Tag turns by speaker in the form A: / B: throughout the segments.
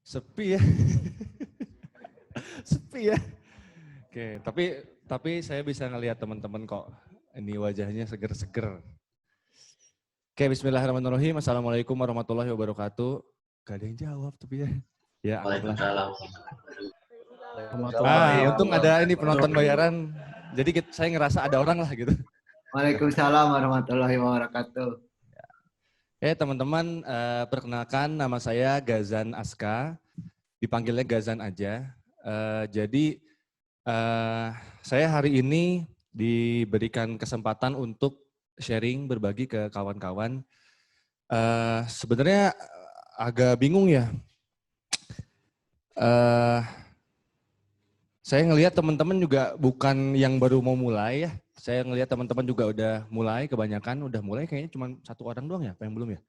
A: Sepi ya. Sepi ya. Oke, tapi saya bisa ngelihat teman-teman kok. Ini wajahnya seger-seger. Oke, bismillahirrahmanirrahim. Assalamualaikum warahmatullahi wabarakatuh. Gak ada yang jawab tapi ya. Ya, anggaplah. Untung ada ini penonton bayaran. Jadi saya ngerasa ada orang lah gitu.
B: Waalaikumsalam warahmatullahi wabarakatuh.
A: Teman-teman, perkenalkan nama saya Gazan Aska. Dipanggilnya Gazan aja. Jadi saya hari ini diberikan kesempatan untuk sharing, berbagi ke kawan-kawan. Sebenarnya agak bingung ya. Saya ngelihat teman-teman juga bukan yang baru mau mulai ya. Saya ngelihat teman-teman juga udah mulai, kebanyakan udah mulai kayaknya cuma satu orang doang ya, apa yang belum ya?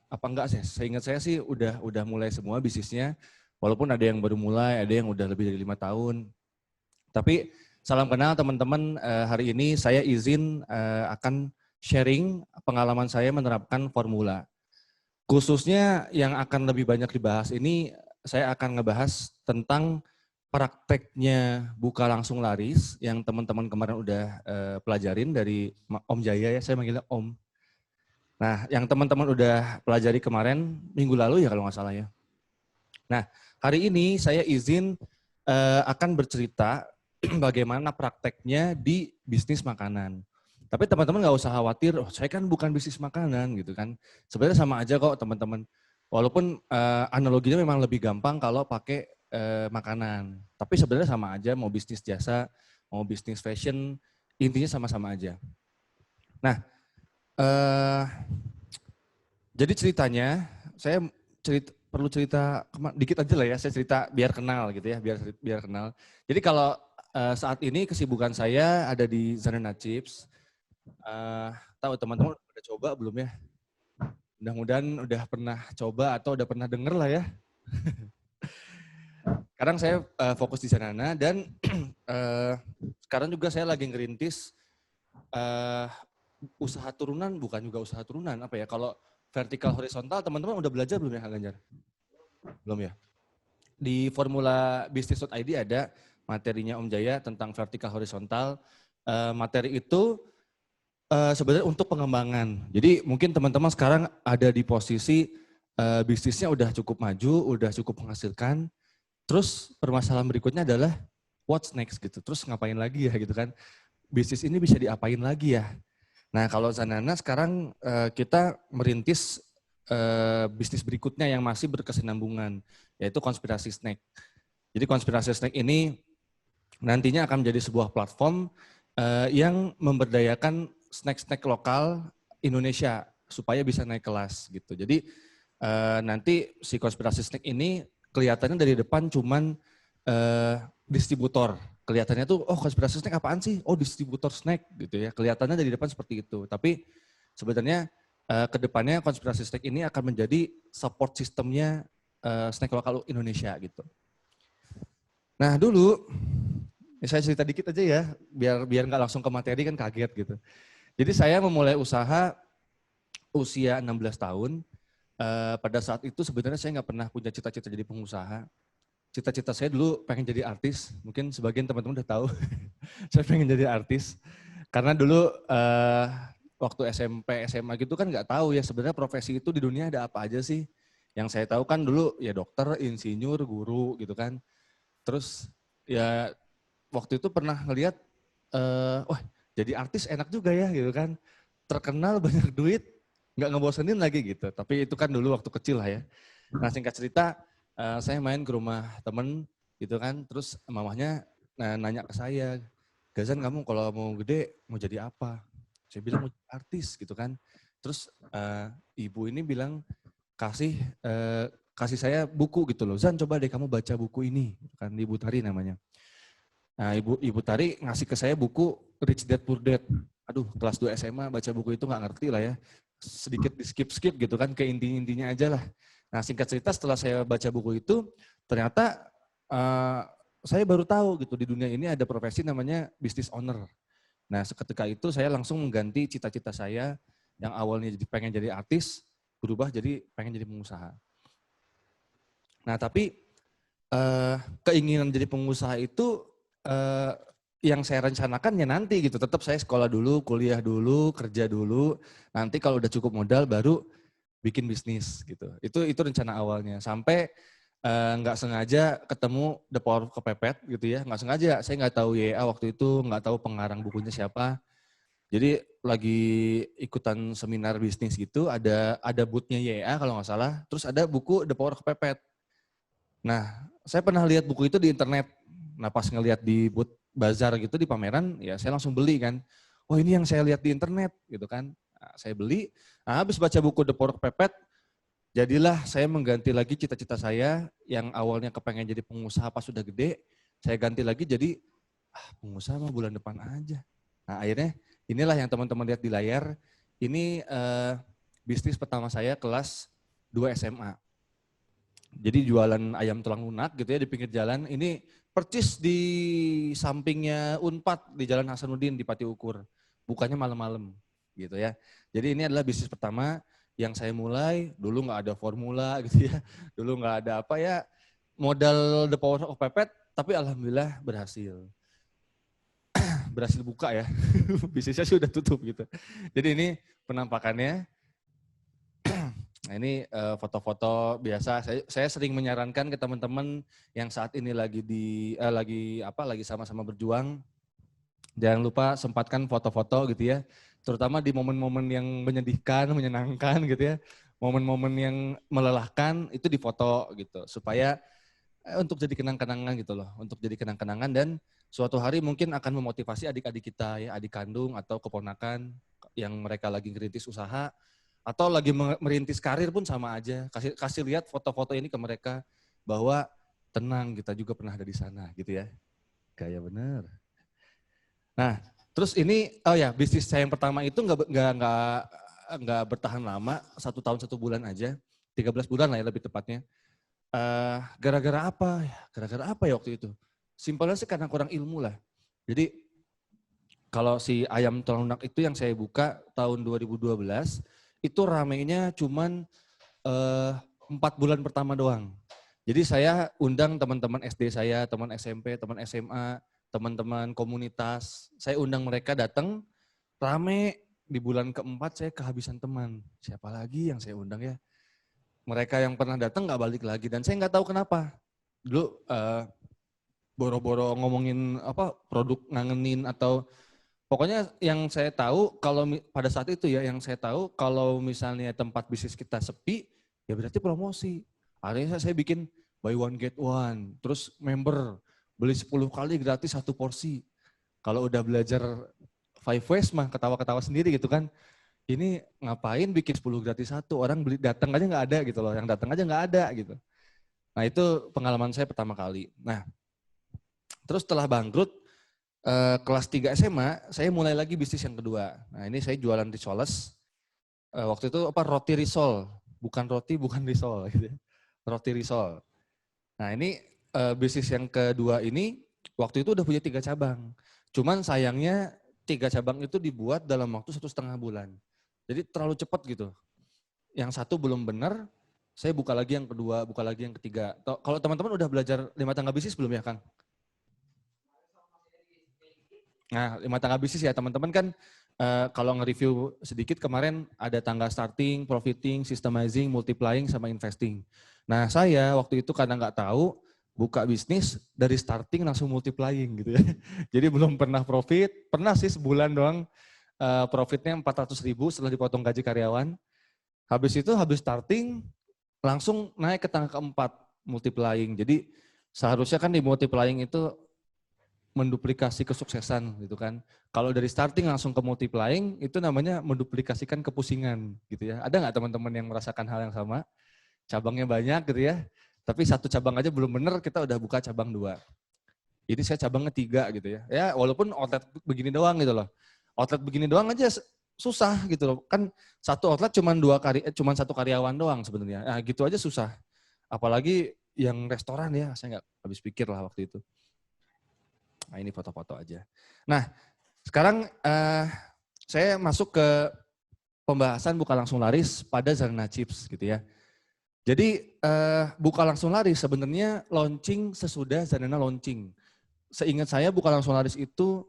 A: Apa enggak sih? Seingat saya sih udah mulai semua bisnisnya. Walaupun ada yang baru mulai, ada yang udah lebih dari 5 tahun. Tapi salam kenal teman-teman, hari ini saya izin akan sharing pengalaman saya menerapkan formula. Khususnya yang akan lebih banyak dibahas ini, saya akan ngebahas tentang prakteknya buka langsung laris yang teman-teman kemarin udah pelajarin dari Om Jaya ya, saya manggilnya Om. Nah, yang teman-teman udah pelajari kemarin minggu lalu ya kalau nggak salah ya. Nah, hari ini saya izin akan bercerita bagaimana prakteknya di bisnis makanan. Tapi teman-teman nggak usah khawatir, oh saya kan bukan bisnis makanan gitu kan. Sebenarnya sama aja kok teman-teman. Walaupun analoginya memang lebih gampang kalau pakai makanan. Tapi sebenarnya sama aja mau bisnis jasa, mau bisnis fashion, intinya sama-sama aja. Nah, jadi ceritanya, saya perlu cerita dikit aja lah ya, saya cerita biar kenal gitu ya, biar kenal. Jadi kalau saat ini kesibukan saya ada di Zanana Chips. Tahu teman-teman udah coba belum ya? Mudah-mudahan udah pernah coba atau udah pernah denger lah ya. Sekarang saya fokus di Zanana dan sekarang juga saya lagi ngerintis usaha turunan, bukan juga usaha turunan, apa ya, kalau vertikal horizontal teman-teman udah belajar belum ya Ganjar? Belum ya? Di formula bisnis.id ada materinya Om Jaya tentang vertikal horizontal. Materi itu sebenarnya untuk pengembangan. Jadi mungkin teman-teman sekarang ada di posisi bisnisnya udah cukup maju, udah cukup menghasilkan. Terus permasalahan berikutnya adalah what's next gitu. Terus ngapain lagi ya gitu kan. Bisnis ini bisa diapain lagi ya. Nah kalau Zanana sekarang kita merintis bisnis berikutnya yang masih berkesinambungan, yaitu konspirasi snack. Jadi konspirasi snack ini nantinya akan menjadi sebuah platform yang memberdayakan snack-snack lokal Indonesia supaya bisa naik kelas gitu. Jadi nanti si konspirasi snack ini kelihatannya dari depan cuman distributor. Kelihatannya tuh, oh konspirasi snack apaan sih? Oh distributor snack gitu ya. Kelihatannya dari depan seperti itu. Tapi sebenarnya kedepannya konspirasi snack ini akan menjadi support sistemnya snack lokal Indonesia gitu. Nah dulu, saya cerita dikit aja ya, biar nggak langsung ke materi kan kaget gitu. Jadi saya memulai usaha usia 16 tahun. Pada saat itu sebenarnya saya nggak pernah punya cita-cita jadi pengusaha. Cita-cita saya dulu pengen jadi artis, mungkin sebagian teman-teman udah tahu. Saya pengen jadi artis. Karena dulu waktu SMP, SMA gitu kan nggak tahu ya sebenarnya profesi itu di dunia ada apa aja sih. Yang saya tahu kan dulu ya dokter, insinyur, guru gitu kan. Terus ya waktu itu pernah ngelihat, wah jadi artis enak juga ya gitu kan. Terkenal banyak duit, nggak ngebosenin lagi gitu. Tapi itu kan dulu waktu kecil lah ya. Nah singkat cerita, saya main ke rumah temen gitu kan. Terus mamahnya nanya ke saya, Gazan kamu kalau mau gede mau jadi apa? Saya bilang mau jadi artis gitu kan. Terus ibu ini bilang kasih saya buku gitu loh. Zan coba deh kamu baca buku ini. Kan Ibu Tari namanya. Nah Ibu Tari ngasih ke saya buku Rich Dad Poor Dad. Aduh kelas 2 SMA baca buku itu gak ngerti lah ya. Sedikit di skip-skip gitu kan ke inti-intinya aja lah. Nah singkat cerita setelah saya baca buku itu ternyata saya baru tahu gitu di dunia ini ada profesi namanya business owner. Nah seketika itu saya langsung mengganti cita-cita saya yang awalnya pengen jadi artis berubah jadi pengen jadi pengusaha. Nah tapi keinginan jadi pengusaha itu yang saya rencanakan ya nanti gitu. Tetap saya sekolah dulu, kuliah dulu, kerja dulu. Nanti kalau udah cukup modal baru bikin bisnis gitu. Itu rencana awalnya. Sampai nggak sengaja ketemu The Power of Kepepet gitu ya. Nggak sengaja, saya nggak tahu YA waktu itu, nggak tahu pengarang bukunya siapa. Jadi lagi ikutan seminar bisnis gitu, ada booth-nya YA kalau nggak salah. Terus ada buku The Power of Kepepet. Nah, saya pernah lihat buku itu di internet. Nah, pas ngelihat di booth bazar gitu di pameran, ya saya langsung beli kan. Oh ini yang saya lihat di internet gitu kan. Nah, saya beli, nah, habis baca buku The Power of Kepepet, jadilah saya mengganti lagi cita-cita saya yang awalnya kepengen jadi pengusaha pas sudah gede, saya ganti lagi jadi pengusaha mah bulan depan aja. Nah akhirnya inilah yang teman-teman lihat di layar, ini bisnis pertama saya kelas 2 SMA. Jadi jualan ayam tulang lunak gitu ya di pinggir jalan. Ini percis di sampingnya Unpad di Jalan Hasanuddin di Pati Ukur. Bukanya malam-malam gitu ya. Jadi ini adalah bisnis pertama yang saya mulai. Dulu nggak ada formula gitu ya. Dulu nggak ada apa ya. Modal The Power of Pepet tapi alhamdulillah berhasil. Berhasil buka ya. Bisnisnya sudah tutup gitu. Jadi ini penampakannya. Nah ini foto-foto biasa. Saya sering menyarankan ke teman-teman yang saat ini lagi sama-sama berjuang, jangan lupa sempatkan foto-foto gitu ya. Terutama di momen-momen yang menyedihkan, menyenangkan gitu ya. Momen-momen yang melelahkan itu difoto gitu. Supaya untuk jadi kenang-kenangan gitu loh. Untuk jadi kenang-kenangan dan suatu hari mungkin akan memotivasi adik-adik kita ya, adik kandung atau keponakan yang mereka lagi ngerintis usaha. Atau lagi merintis karir pun sama aja. Kasih lihat foto-foto ini ke mereka bahwa tenang kita juga pernah ada di sana gitu ya. Gaya bener. Nah terus ini bisnis saya yang pertama itu nggak bertahan lama, 1 tahun 1 bulan aja, 13 bulan lah ya lebih tepatnya. Gara-gara apa? Gara-gara apa ya waktu itu? Simpelnya sih karena kurang ilmu lah. Jadi kalau si ayam tulang lunak itu yang saya buka tahun 2012, itu ramenya cuman 4 bulan pertama doang. Jadi saya undang teman-teman SD saya, teman SMP, teman SMA, teman-teman komunitas. Saya undang mereka datang, rame di bulan keempat saya kehabisan teman. Siapa lagi yang saya undang ya? Mereka yang pernah datang nggak balik lagi dan saya nggak tahu kenapa. Dulu boro-boro ngomongin produk ngangenin atau pokoknya yang saya tahu kalau pada saat itu ya yang saya tahu kalau misalnya tempat bisnis kita sepi ya berarti promosi. Akhirnya saya bikin buy one get one, terus member beli 10 kali gratis 1 porsi. Kalau udah belajar 5 ways mah ketawa-ketawa sendiri gitu kan. Ini ngapain bikin 10 gratis 1, orang beli datang aja nggak ada gitu loh, yang datang aja nggak ada gitu. Nah itu pengalaman saya pertama kali. Nah terus setelah bangkrut, kelas 3 SMA, saya mulai lagi bisnis yang kedua. Nah ini saya jualan risoles. Waktu itu roti risol, bukan roti, bukan risol. Gitu. Roti risol. Nah ini bisnis yang kedua ini, waktu itu udah punya 3 cabang. Cuman sayangnya 3 cabang itu dibuat dalam waktu 1,5 bulan. Jadi terlalu cepat gitu. Yang satu belum benar, saya buka lagi yang kedua, buka lagi yang ketiga. Kalau teman-teman udah belajar 5 tangga bisnis belum ya Kang? Nah, 5 tangga bisnis ya teman-teman kan kalau nge-review sedikit kemarin ada tangga starting, profiting, systemizing, multiplying, sama investing. Nah saya waktu itu karena nggak tahu buka bisnis dari starting langsung multiplying gitu ya. Jadi belum pernah profit, pernah sih sebulan doang profitnya 400.000 setelah dipotong gaji karyawan. Habis itu habis starting langsung naik ke tangga keempat multiplying. Jadi seharusnya kan di multiplying itu menduplikasi kesuksesan gitu kan. Kalau dari starting langsung ke multiplying itu namanya menduplikasikan kepusingan gitu ya. Ada nggak teman-teman yang merasakan hal yang sama? Cabangnya banyak gitu ya. Tapi 1 cabang aja belum benar kita udah buka cabang 2. Ini saya cabangnya 3 gitu ya. Ya walaupun outlet begini doang gitu loh. Outlet begini doang aja susah gitu loh. Kan 1 outlet cuman 1 karyawan doang sebenarnya. Nah gitu aja susah. Apalagi yang restoran ya, saya nggak habis pikir lah waktu itu. Nah ini foto-foto aja. Nah sekarang saya masuk ke pembahasan buka langsung laris pada Zarna Chips gitu ya. Jadi buka langsung laris sebenarnya launching sesudah Zanana launching. Seingat saya buka langsung laris itu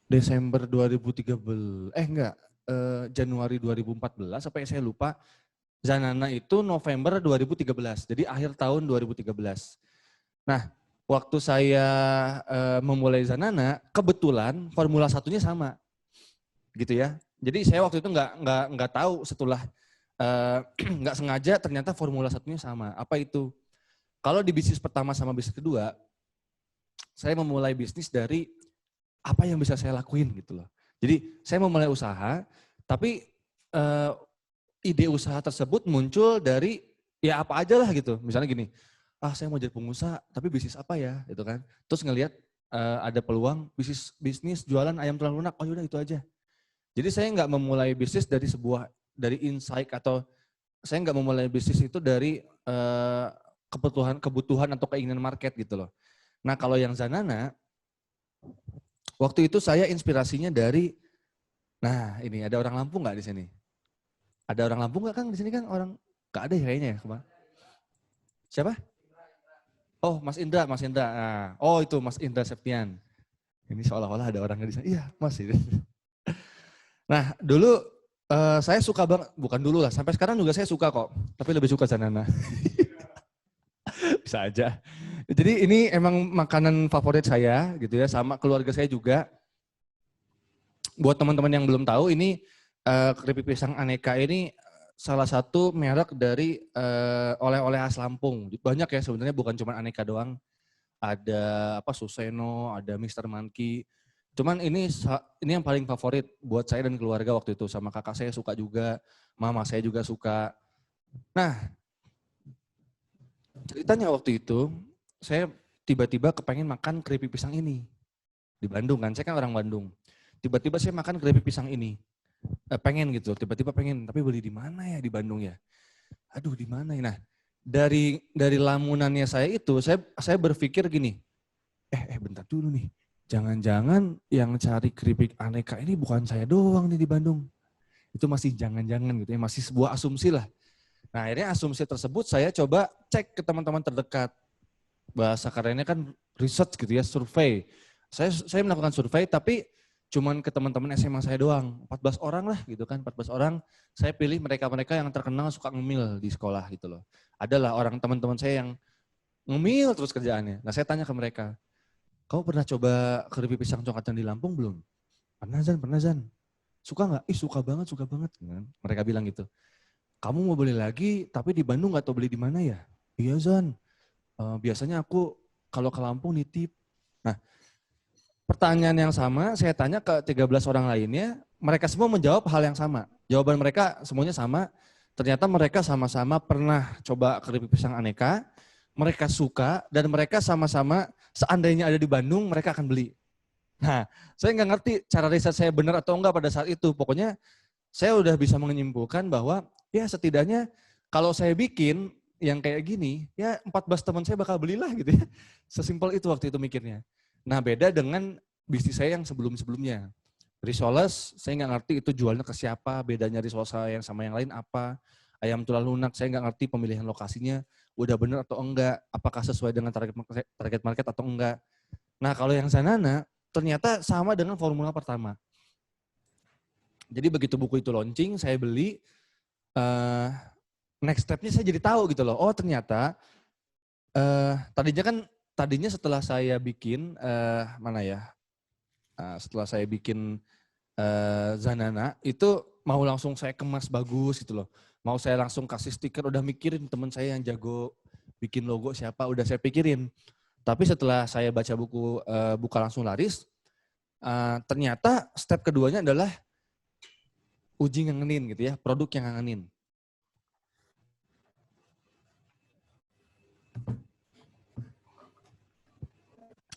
A: Desember 2013, Januari 2014 sampai saya lupa. Zanana itu November 2013, jadi akhir tahun 2013. Nah, waktu saya memulai Zanana, kebetulan formula satunya sama, gitu ya. Jadi saya waktu itu nggak tahu setelah nggak sengaja ternyata formula satunya sama. Apa itu? Kalau di bisnis pertama sama bisnis kedua, saya memulai bisnis dari apa yang bisa saya lakuin gitu loh. Jadi saya memulai usaha, tapi ide usaha tersebut muncul dari ya apa aja lah gitu. Misalnya gini, saya mau jadi pengusaha, tapi bisnis apa ya gitu kan. Terus ngelihat ada peluang bisnis jualan ayam tulang lunak, oh yaudah itu aja. Jadi saya nggak memulai bisnis dari insight atau saya nggak memulai bisnis itu dari kebutuhan atau keinginan market gitu loh. Nah kalau yang Zanana, waktu itu saya inspirasinya dari, nah ini ada orang Lampung nggak di sini? Ada orang Lampung nggak Kang di sini kan orang nggak ada ya kayaknya ya kemarin. Siapa? Oh Mas Indra. Nah, oh itu Mas Indra Septian. Ini seolah-olah ada orangnya di sana. Iya Mas. Nah dulu saya suka banget, bukan dulu lah, sampai sekarang juga saya suka kok, tapi lebih suka Zanana. Bisa aja. Jadi ini emang makanan favorit saya gitu ya, sama keluarga saya juga. Buat teman-teman yang belum tahu, ini keripik pisang aneka ini salah satu merek dari oleh-oleh khas Lampung. Banyak ya sebenarnya, bukan cuma aneka doang. Ada Suseno, ada Mr. Monkey. Cuman ini yang paling favorit buat saya dan keluarga waktu itu. Sama kakak saya suka juga, mama saya juga suka. Nah, ceritanya waktu itu saya tiba-tiba kepengen makan keripik pisang ini. Di Bandung kan, saya kan orang Bandung. Tiba-tiba saya makan keripik pisang ini. Pengen gitu, tiba-tiba pengen. Tapi beli di mana ya di Bandung ya? Aduh di mana ya? Nah, dari lamunannya saya itu, saya berpikir gini, bentar dulu nih. Jangan-jangan yang cari keripik aneka ini bukan saya doang nih di Bandung. Itu masih jangan-jangan gitu ya, masih sebuah asumsi lah. Nah akhirnya asumsi tersebut saya coba cek ke teman-teman terdekat. Bahasa kerennya kan research gitu ya, survei. Saya melakukan survei tapi cuman ke teman-teman SMA saya doang. 14 orang lah gitu kan, 14 orang. Saya pilih mereka-mereka yang terkenal suka ngemil di sekolah gitu loh. Adalah orang teman-teman saya yang ngemil terus kerjaannya. Nah saya tanya ke mereka, kamu pernah coba keripik pisang congkatan di Lampung belum? Pernah Zan. Suka nggak? Suka banget. Mereka bilang gitu. Kamu mau beli lagi, tapi di Bandung nggak tahu beli di mana ya? Iya Zan, biasanya aku kalau ke Lampung nitip. Nah, pertanyaan yang sama saya tanya ke 13 orang lainnya, mereka semua menjawab hal yang sama. Jawaban mereka semuanya sama, ternyata mereka sama-sama pernah coba keripik pisang aneka, mereka suka, dan mereka sama-sama seandainya ada di Bandung, mereka akan beli. Nah, saya nggak ngerti cara riset saya benar atau enggak pada saat itu. Pokoknya saya udah bisa menyimpulkan bahwa ya setidaknya kalau saya bikin yang kayak gini, ya 14 teman saya bakal belilah gitu ya. Sesimpel itu waktu itu mikirnya. Nah beda dengan bisnis saya yang sebelum-sebelumnya. Risoles, saya nggak ngerti itu jualnya ke siapa, bedanya risoles yang sama yang lain apa. Ayam tulang lunak, saya nggak ngerti pemilihan lokasinya, udah bener atau enggak, apakah sesuai dengan target market atau enggak. Nah kalau yang Zanana, ternyata sama dengan formula pertama. Jadi begitu buku itu launching, saya beli, next step-nya saya jadi tahu gitu loh. Oh ternyata tadinya setelah saya bikin setelah saya bikin Zanana itu mau langsung saya kemas bagus gitu loh. Mau saya langsung kasih stiker, udah mikirin teman saya yang jago bikin logo siapa, udah saya pikirin. Tapi setelah saya baca buku Buka Langsung Laris, ternyata step keduanya adalah uji ngangenin gitu ya, produk yang ngangenin.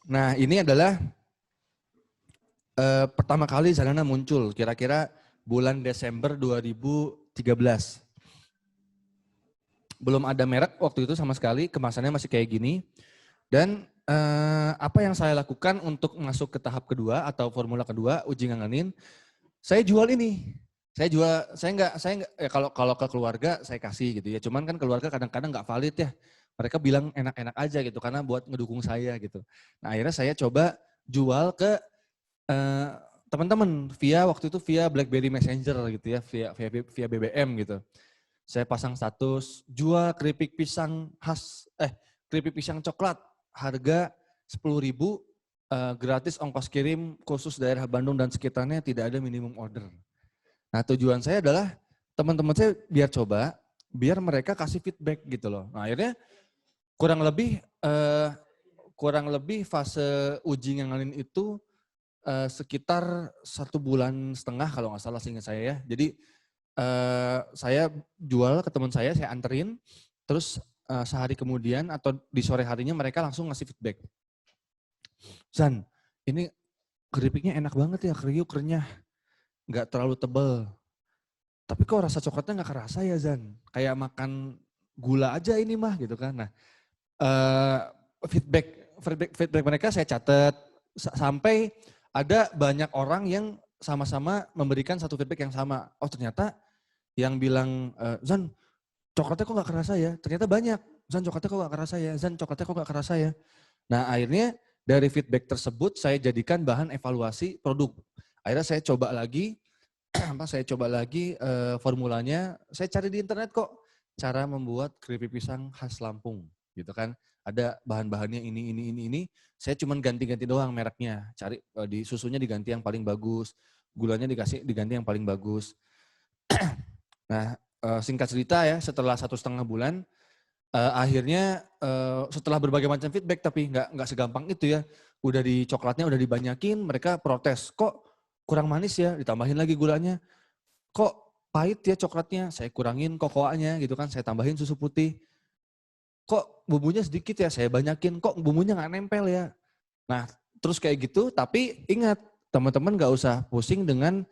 A: Nah ini adalah pertama kali Zanana muncul, kira-kira bulan Desember 2013. Belum ada merek waktu itu sama sekali, kemasannya masih kayak gini. Dan apa yang saya lakukan untuk masuk ke tahap kedua atau formula kedua, uji ngangenin, saya jual ini. Saya nggak ya kalau ke keluarga saya kasih gitu ya. Cuman kan keluarga kadang-kadang nggak valid ya. Mereka bilang enak-enak aja gitu karena buat ngedukung saya gitu. Nah akhirnya saya coba jual ke eh, teman-teman waktu itu via BlackBerry Messenger gitu ya, via BBM gitu. Saya pasang status jual keripik pisang coklat harga 10.000 gratis ongkos kirim khusus daerah Bandung dan sekitarnya tidak ada minimum order. Nah tujuan saya adalah teman-teman saya biar mereka kasih feedback gitu loh. Nah akhirnya kurang lebih fase uji nganalin itu sekitar 1,5 bulan kalau nggak salah seingat saya ya. Jadi saya jual ke teman saya anterin, terus sehari kemudian atau di sore harinya mereka langsung ngasih feedback. Zan, ini keripiknya enak banget ya, kriuk renyah, nggak terlalu tebel. Tapi kok rasa coklatnya nggak kerasa ya Zan, kayak makan gula aja ini mah gitu kan. Nah feedback mereka saya catat sampai ada banyak orang yang sama-sama memberikan satu feedback yang sama. Oh ternyata yang bilang, Zan coklatnya kok gak kerasa ya? Ternyata banyak. Zan coklatnya kok gak kerasa ya? Zan coklatnya kok gak kerasa ya? Nah akhirnya dari feedback tersebut saya jadikan bahan evaluasi produk. Akhirnya saya coba lagi, formulanya, saya cari di internet kok cara membuat keripik pisang khas Lampung gitu kan. Ada bahan-bahannya ini. Saya cuman ganti-ganti doang mereknya. Cari di susunya diganti yang paling bagus, gulanya diganti yang paling bagus. Nah, singkat cerita ya, setelah 1,5 bulan, akhirnya setelah berbagai macam feedback, tapi nggak segampang itu ya. Udah di coklatnya udah dibanyakin, mereka protes. Kok kurang manis ya? Ditambahin lagi gulanya. Kok pahit ya coklatnya? Saya kurangin kokoanya gitu kan. Saya tambahin susu putih. Kok bumbunya sedikit ya? Saya banyakin. Kok bumbunya nggak nempel ya? Nah, terus kayak gitu. Tapi ingat, teman-teman nggak usah pusing dengan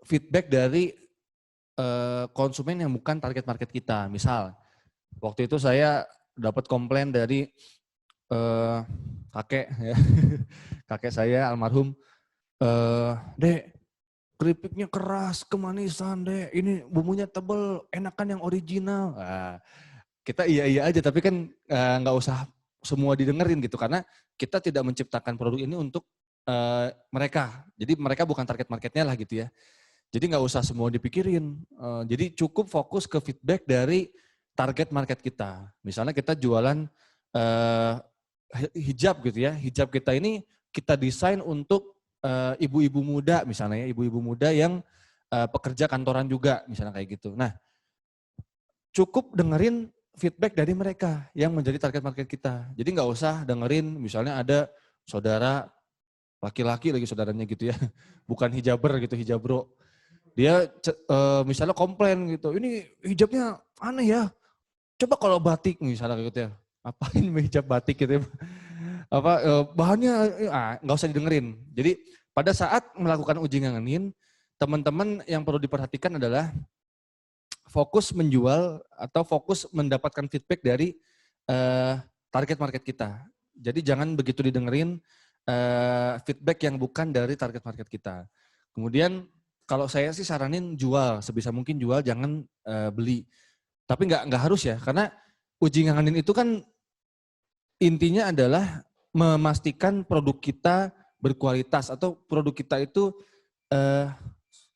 A: feedback dari konsumen yang bukan target market kita. Misal, waktu itu saya dapat komplain dari kakek, ya. Kakek saya almarhum, Dek, keripiknya keras, kemanisan, Dek. Ini bumbunya tebel, enakan yang original. Nah, kita iya aja, tapi kan nggak usah semua didengerin gitu, karena kita tidak menciptakan produk ini untuk mereka. Jadi mereka bukan target marketnya lah gitu ya. Jadi nggak usah semua dipikirin. Jadi cukup fokus ke feedback dari target market kita. Misalnya kita jualan hijab gitu ya. Hijab kita ini kita desain untuk ibu-ibu muda misalnya ya. Ibu-ibu muda yang pekerja kantoran juga misalnya kayak gitu. Nah cukup dengerin feedback dari mereka yang menjadi target market kita. Jadi nggak usah dengerin misalnya ada saudara laki-laki lagi saudaranya gitu ya. Bukan hijaber gitu, hijabro. Dia misalnya komplain gitu, ini hijabnya aneh ya. Coba kalau batik misalnya gitu ya, apain hijab batik gitu ya. Bahannya nggak usah didengerin. Jadi pada saat melakukan uji ngangenin, teman-teman yang perlu diperhatikan adalah fokus menjual atau fokus mendapatkan feedback dari target market kita. Jadi jangan begitu didengerin feedback yang bukan dari target market kita. Kemudian kalau saya sih saranin jual, sebisa mungkin jual, jangan beli. Tapi nggak harus ya, karena uji ngangenin itu kan intinya adalah memastikan produk kita berkualitas atau produk kita itu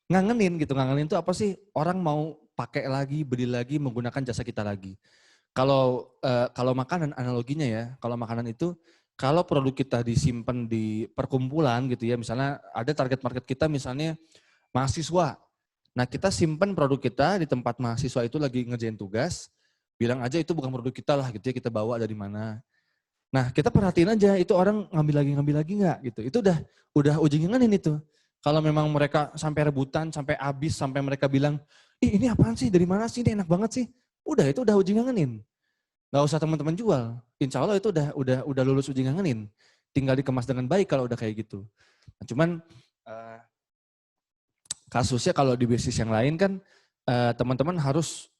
A: ngangenin gitu. Ngangenin itu apa sih? Orang mau pakai lagi, beli lagi, menggunakan jasa kita lagi. Kalau makanan analoginya ya, kalau makanan itu kalau produk kita disimpan di perkumpulan gitu ya, misalnya ada target market kita misalnya mahasiswa. Nah kita simpan produk kita di tempat mahasiswa itu lagi ngerjain tugas, bilang aja itu bukan produk kita lah gitu ya, kita bawa dari mana. Nah kita perhatiin aja itu orang ngambil lagi nggak gitu. Itu udah uji ngangenin itu. Kalau memang mereka sampai rebutan, sampai habis, sampai mereka bilang, ih ini apaan sih, dari mana sih, ini enak banget sih. Itu udah uji ngangenin. Nggak usah teman-teman jual. Insya Allah itu udah lulus uji ngangenin. Tinggal dikemas dengan baik kalau udah kayak gitu. Nah, cuman kasusnya kalau di bisnis yang lain kan teman-teman harus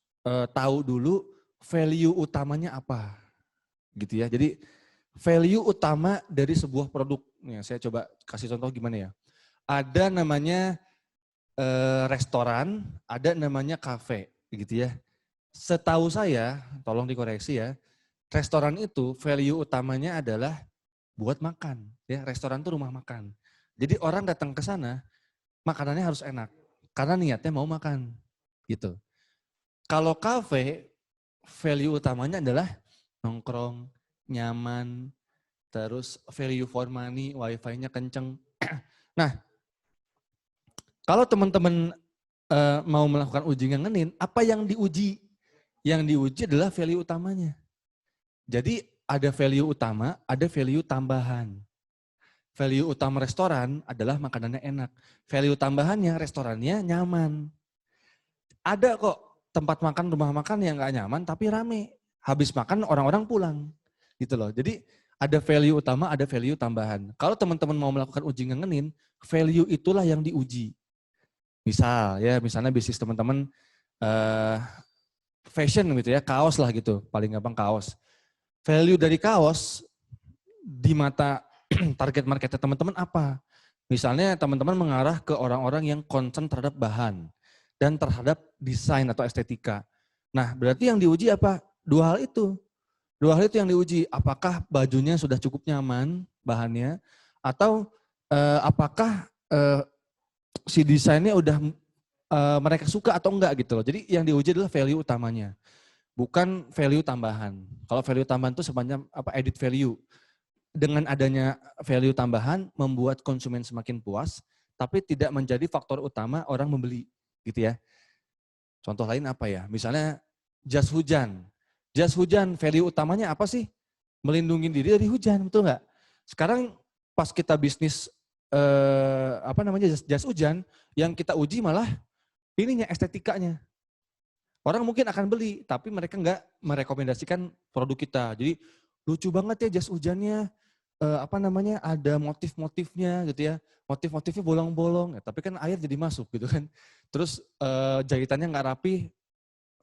A: tahu dulu value utamanya apa gitu ya. Jadi value utama dari sebuah produk, saya coba kasih contoh gimana ya. Ada namanya restoran, ada namanya kafe, gitu ya. Setahu saya, tolong dikoreksi ya, restoran itu value utamanya adalah buat makan, ya. Restoran itu rumah makan. Jadi orang datang ke sana, makanannya harus enak, karena niatnya mau makan, gitu. Kalau kafe, value utamanya adalah nongkrong, nyaman, terus value for money, wifi-nya kenceng. Nah, kalau teman-teman mau melakukan uji ngangenin, apa yang diuji? Yang diuji adalah value utamanya. Jadi ada value utama, ada value tambahan. Value utama restoran adalah makanannya enak. Value tambahannya restorannya nyaman. Ada kok tempat makan, rumah makan yang gak nyaman tapi rame. Habis makan orang-orang pulang. Gitu loh. Jadi ada value utama, ada value tambahan. Kalau teman-teman mau melakukan uji ngangenin, value itulah yang diuji. Misal ya, misalnya bisnis teman-teman fashion gitu ya, kaos lah gitu, paling gampang kaos. Value dari kaos di mata target marketnya teman-teman apa? Misalnya teman-teman mengarah ke orang-orang yang concern terhadap bahan dan terhadap desain atau estetika. Nah, berarti yang diuji apa? Dua hal itu. Dua hal itu yang diuji. Apakah bajunya sudah cukup nyaman bahannya, atau apakah si desainnya udah mereka suka atau enggak gitu loh. Jadi yang diuji adalah value utamanya, bukan value tambahan. Kalau value tambahan itu sebenarnya added value. Dengan adanya value tambahan membuat konsumen semakin puas, tapi tidak menjadi faktor utama orang membeli, gitu ya. Contoh lain apa ya? Misalnya jas hujan. Jas hujan value utamanya apa sih? Melindungi diri dari hujan, betul nggak? Sekarang pas kita bisnis jas hujan, yang kita uji malah ininya, estetikanya. Orang mungkin akan beli, tapi mereka nggak merekomendasikan produk kita. Jadi lucu banget ya jas hujannya, ada motif-motifnya gitu ya. Motif-motifnya bolong-bolong, ya, tapi kan air jadi masuk gitu kan. Terus jahitannya nggak rapi,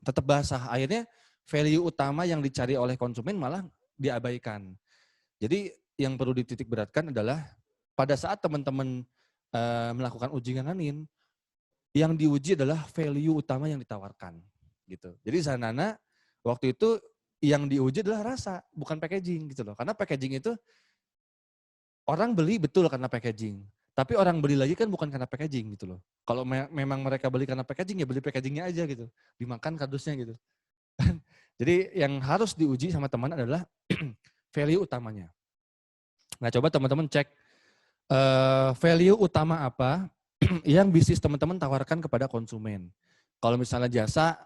A: tetap basah. Akhirnya value utama yang dicari oleh konsumen malah diabaikan. Jadi yang perlu dititik beratkan adalah pada saat teman-teman melakukan uji ngangenin, yang diuji adalah value utama yang ditawarkan. Gitu. Jadi Zanana waktu itu yang diuji adalah rasa, bukan packaging gitu loh. Karena packaging itu orang beli betul karena packaging. Tapi orang beli lagi kan bukan karena packaging gitu loh. Kalau memang mereka beli karena packaging, ya beli packagingnya aja gitu. Dimakan kardusnya gitu. Jadi yang harus diuji sama teman adalah value utamanya. Nah coba teman-teman cek value utama apa yang bisnis teman-teman tawarkan kepada konsumen. Kalau misalnya jasa,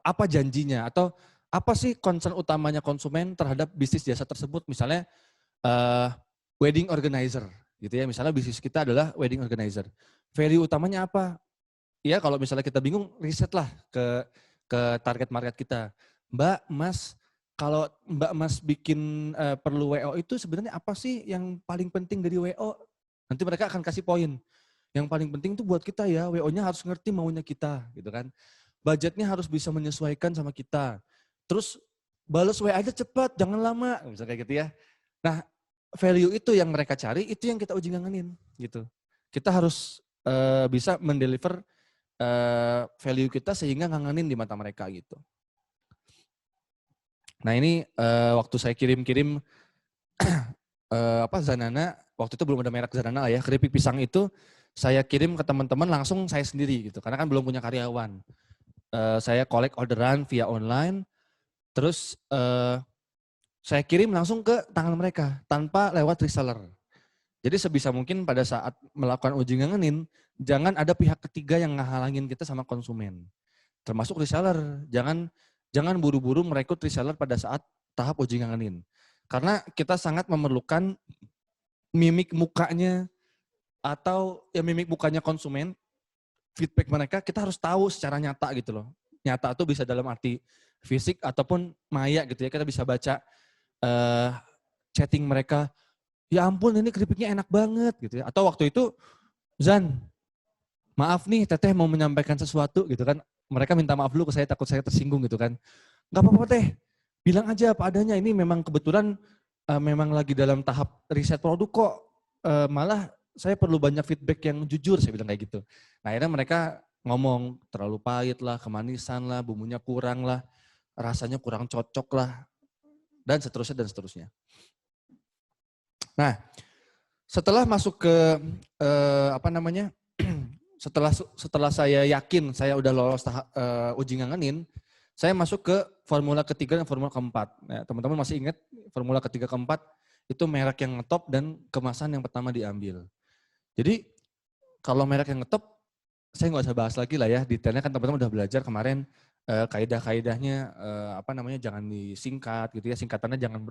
A: apa janjinya? Atau apa sih concern utamanya konsumen terhadap bisnis jasa tersebut? Misalnya wedding organizer, gitu ya. Misalnya bisnis kita adalah wedding organizer. Value utamanya apa? Ya kalau misalnya kita bingung, riset lah ke target market kita. Mbak, Mas, kalau Mbak Mas bikin perlu WO itu sebenarnya apa sih yang paling penting dari WO? Nanti mereka akan kasih poin. Yang paling penting itu buat kita ya, WO-nya harus ngerti maunya kita, gitu kan. Budgetnya harus bisa menyesuaikan sama kita. Terus balas WA aja cepat, jangan lama, misalnya kayak gitu ya. Nah, value itu yang mereka cari, itu yang kita uji ngangenin, gitu. Kita harus bisa mendeliver value kita sehingga ngangenin di mata mereka gitu. Nah ini waktu saya kirim-kirim Zanana, waktu itu belum ada merek Zanana lah ya, keripik pisang itu saya kirim ke teman-teman langsung saya sendiri gitu, karena kan belum punya karyawan. Saya collect orderan via online, terus saya kirim langsung ke tangan mereka tanpa lewat reseller. Jadi sebisa mungkin pada saat melakukan uji ngangenin, jangan ada pihak ketiga yang ngehalangin kita sama konsumen. Termasuk reseller, jangan buru-buru merekrut reseller pada saat tahap uji ngangenin. Karena kita sangat memerlukan mimik mukanya atau ya mimik mukanya konsumen, feedback mereka kita harus tahu secara nyata gitu loh. Nyata itu bisa dalam arti fisik ataupun maya gitu ya. Kita bisa baca chatting mereka, ya ampun ini keripiknya enak banget gitu ya. Atau waktu itu, Zan, maaf nih teteh mau menyampaikan sesuatu gitu kan. Mereka minta maaf dulu ke saya, takut saya tersinggung gitu kan. Gak apa-apa teh, bilang aja apa adanya. Ini memang kebetulan memang lagi dalam tahap riset produk kok. Malah saya perlu banyak feedback yang jujur, saya bilang kayak gitu. Nah akhirnya mereka ngomong terlalu pahit lah, kemanisan lah, bumbunya kurang lah, rasanya kurang cocok lah, dan seterusnya dan seterusnya. Nah setelah masuk ke setelah saya yakin saya udah lolos uji ngangenin, saya masuk ke formula ketiga dan formula keempat. Nah, teman-teman masih ingat formula ketiga keempat itu merek yang ngetop dan kemasan yang pertama diambil. Jadi kalau merek yang ngetop, saya nggak usah bahas lagi lah ya, detailnya kan teman-teman udah belajar kemarin kaidah-kaidahnya jangan disingkat gitu ya, singkatannya jangan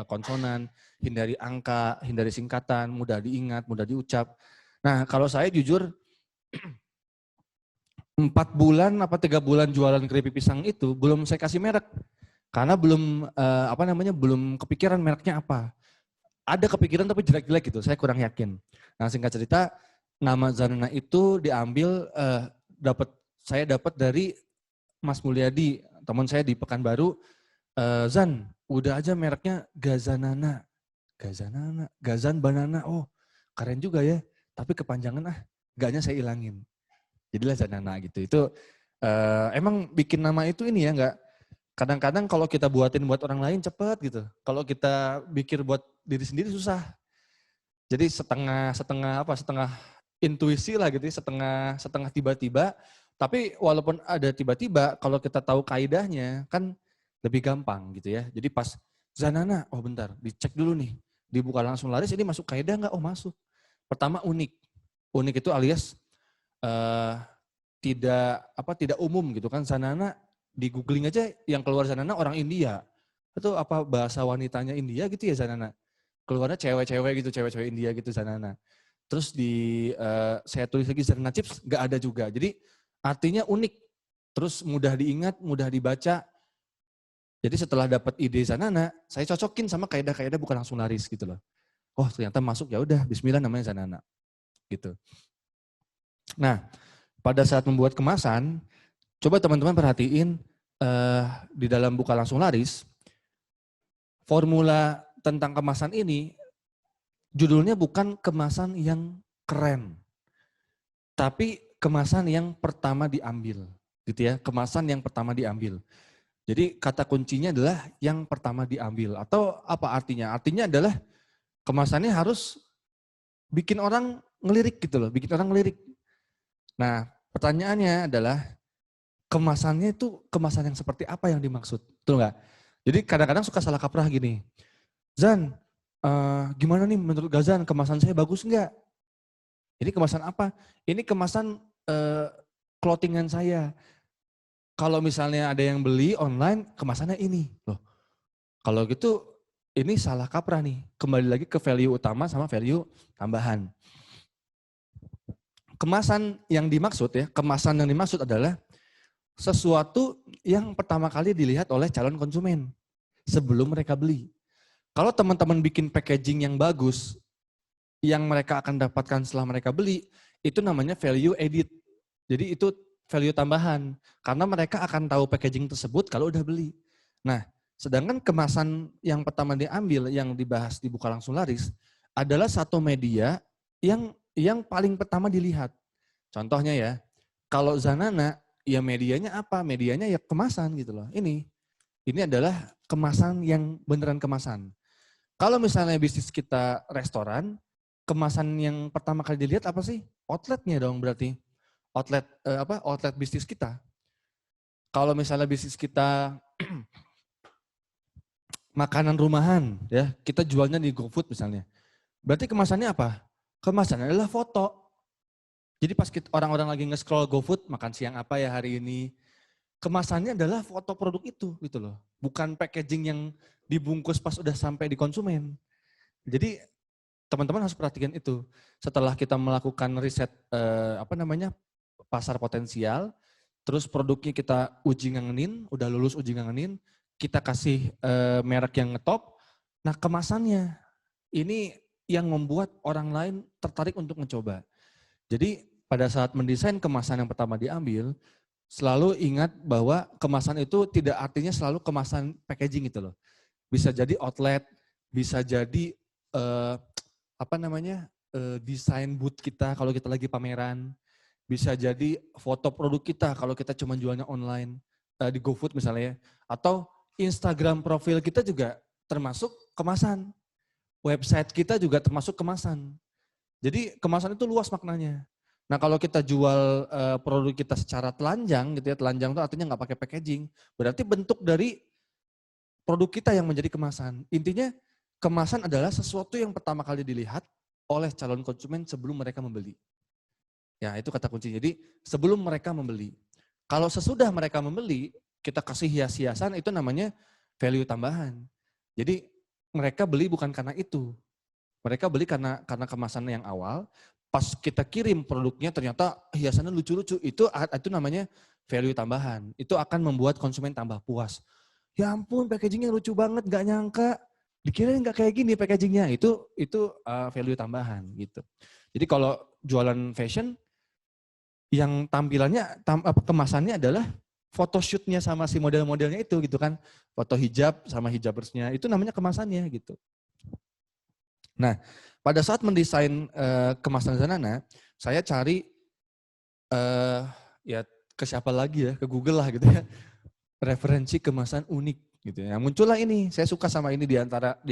A: konsonan, hindari angka, hindari singkatan, mudah diingat, mudah diucap. Nah kalau saya jujur 4 bulan apa 3 bulan jualan keripik pisang itu belum saya kasih merek karena belum belum kepikiran mereknya apa. Ada kepikiran tapi jelek-jelek gitu, saya kurang yakin. Nah singkat cerita nama Zanana itu diambil saya dapat dari Mas Mulyadi, teman saya di Pekanbaru. Zan, udah aja mereknya Gazanana, Gazan Banana. Oh keren juga ya, tapi kepanjangan gaknya saya ilangin. Jadilah Zanana gitu. Itu emang bikin nama itu ini ya enggak. Kadang-kadang kalau kita buatin buat orang lain cepet gitu. Kalau kita bikin buat diri sendiri susah. Jadi setengah intuisi lah gitu, setengah tiba-tiba. Tapi walaupun ada tiba-tiba, kalau kita tahu kaidahnya kan lebih gampang gitu ya. Jadi pas Zanana, oh bentar, dicek dulu nih, dibuka langsung laris, ini masuk kaidah enggak? Oh masuk. Pertama unik. Unik itu alias tidak umum gitu kan. Zanana di googling aja yang keluar Zanana orang India. Itu apa bahasa wanitanya India gitu ya Zanana. Keluarnya cewek-cewek gitu, cewek-cewek India gitu Zanana. Terus saya tulis lagi Zanana Chips nggak ada juga. Jadi artinya unik. Terus mudah diingat, mudah dibaca. Jadi setelah dapat ide Zanana, saya cocokin sama kaidah-kaidah bukan langsung laris gitu loh. Oh ternyata masuk, ya udah bismillah namanya Zanana. Gitu. Nah, pada saat membuat kemasan, coba teman-teman perhatiin di dalam buka langsung laris, formula tentang kemasan ini judulnya bukan kemasan yang keren, tapi kemasan yang pertama diambil, gitu ya. Kemasan yang pertama diambil. Jadi kata kuncinya adalah yang pertama diambil. Atau apa artinya? Artinya adalah kemasannya harus bikin orang ngelirik gitu loh, bikin orang ngelirik. Nah, pertanyaannya adalah kemasannya itu kemasan yang seperti apa yang dimaksud, betul nggak? Jadi kadang-kadang suka salah kaprah gini, Zan, gimana nih menurut Gazan kemasan saya bagus nggak? Ini kemasan apa? Ini kemasan clothingan saya. Kalau misalnya ada yang beli online, kemasannya ini. Loh, kalau gitu ini salah kaprah nih. Kembali lagi ke value utama sama value tambahan. Kemasan yang dimaksud adalah sesuatu yang pertama kali dilihat oleh calon konsumen sebelum mereka beli. Kalau teman-teman bikin packaging yang bagus, yang mereka akan dapatkan setelah mereka beli, itu namanya value added. Jadi itu value tambahan, karena mereka akan tahu packaging tersebut kalau udah beli. Nah, sedangkan kemasan yang pertama diambil, yang dibahas di buka langsung laris, adalah satu media yang paling pertama dilihat. Contohnya ya, kalau Zanana, ya medianya apa? Medianya ya kemasan gitu loh. Ini adalah kemasan yang beneran kemasan. Kalau misalnya bisnis kita restoran, kemasan yang pertama kali dilihat apa sih? Outletnya dong berarti. Outlet bisnis kita. Kalau misalnya bisnis kita makanan rumahan, ya kita jualnya di GoFood misalnya. Berarti kemasannya apa? Kemasannya adalah foto. Jadi pas orang-orang lagi nge-scroll GoFood, makan siang apa ya hari ini, kemasannya adalah foto produk itu gitu loh. Bukan packaging yang dibungkus pas udah sampai di konsumen. Jadi teman-teman harus perhatikan itu. Setelah kita melakukan riset pasar potensial, terus produknya kita uji ngangenin, udah lulus uji ngangenin, kita kasih merek yang ngetop. Nah kemasannya ini yang membuat orang lain tertarik untuk mencoba. Jadi pada saat mendesain kemasan yang pertama diambil, selalu ingat bahwa kemasan itu tidak artinya selalu kemasan packaging gitu loh. Bisa jadi outlet, bisa jadi desain booth kita kalau kita lagi pameran, bisa jadi foto produk kita kalau kita cuma jualnya online di GoFood misalnya ya. Atau Instagram profil kita juga termasuk kemasan. Website kita juga termasuk kemasan. Jadi kemasan itu luas maknanya. Nah kalau kita jual produk kita secara telanjang gitu ya, telanjang itu artinya nggak pakai packaging. Berarti bentuk dari produk kita yang menjadi kemasan. Intinya kemasan adalah sesuatu yang pertama kali dilihat oleh calon konsumen sebelum mereka membeli. Ya itu kata kunci. Jadi sebelum mereka membeli. Kalau sesudah mereka membeli, kita kasih hias-hiasan itu namanya value tambahan. Jadi mereka beli bukan karena itu. Mereka beli karena kemasannya yang awal. Pas kita kirim produknya ternyata hiasannya lucu-lucu. Itu namanya value tambahan. Itu akan membuat konsumen tambah puas. Ya ampun packagingnya lucu banget, gak nyangka. Dikirain gak kayak gini packagingnya. Itu value tambahan gitu. Jadi kalau jualan fashion, yang tampilannya, kemasannya adalah photoshootnya sama si model-modelnya itu gitu kan. Foto hijab sama hijabersnya, itu namanya kemasannya gitu. Nah, pada saat mendesain kemasan Zanana, saya cari ya ke siapa lagi ya, ke Google lah gitu ya. Referensi kemasan unik gitu ya. Muncullah ini, saya suka sama ini di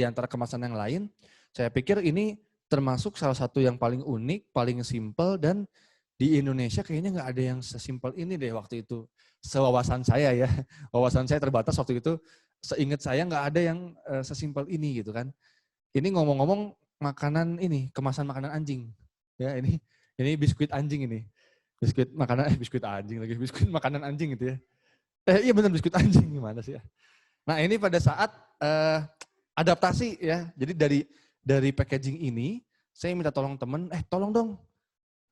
A: antara kemasan yang lain. Saya pikir ini termasuk salah satu yang paling unik, paling simpel, dan di Indonesia kayaknya nggak ada yang sesimpel ini deh waktu itu. Sewawasan saya ya, wawasan saya terbatas waktu itu. Seingat saya nggak ada yang sesimpel ini gitu kan. Ini ngomong-ngomong makanan ini, kemasan makanan anjing. Ya ini biskuit anjing ini. Biskuit anjing lagi, biskuit makanan anjing gitu ya. Iya benar biskuit anjing, gimana sih ya. Nah ini pada saat adaptasi ya, jadi dari packaging ini, saya minta tolong temen, tolong dong,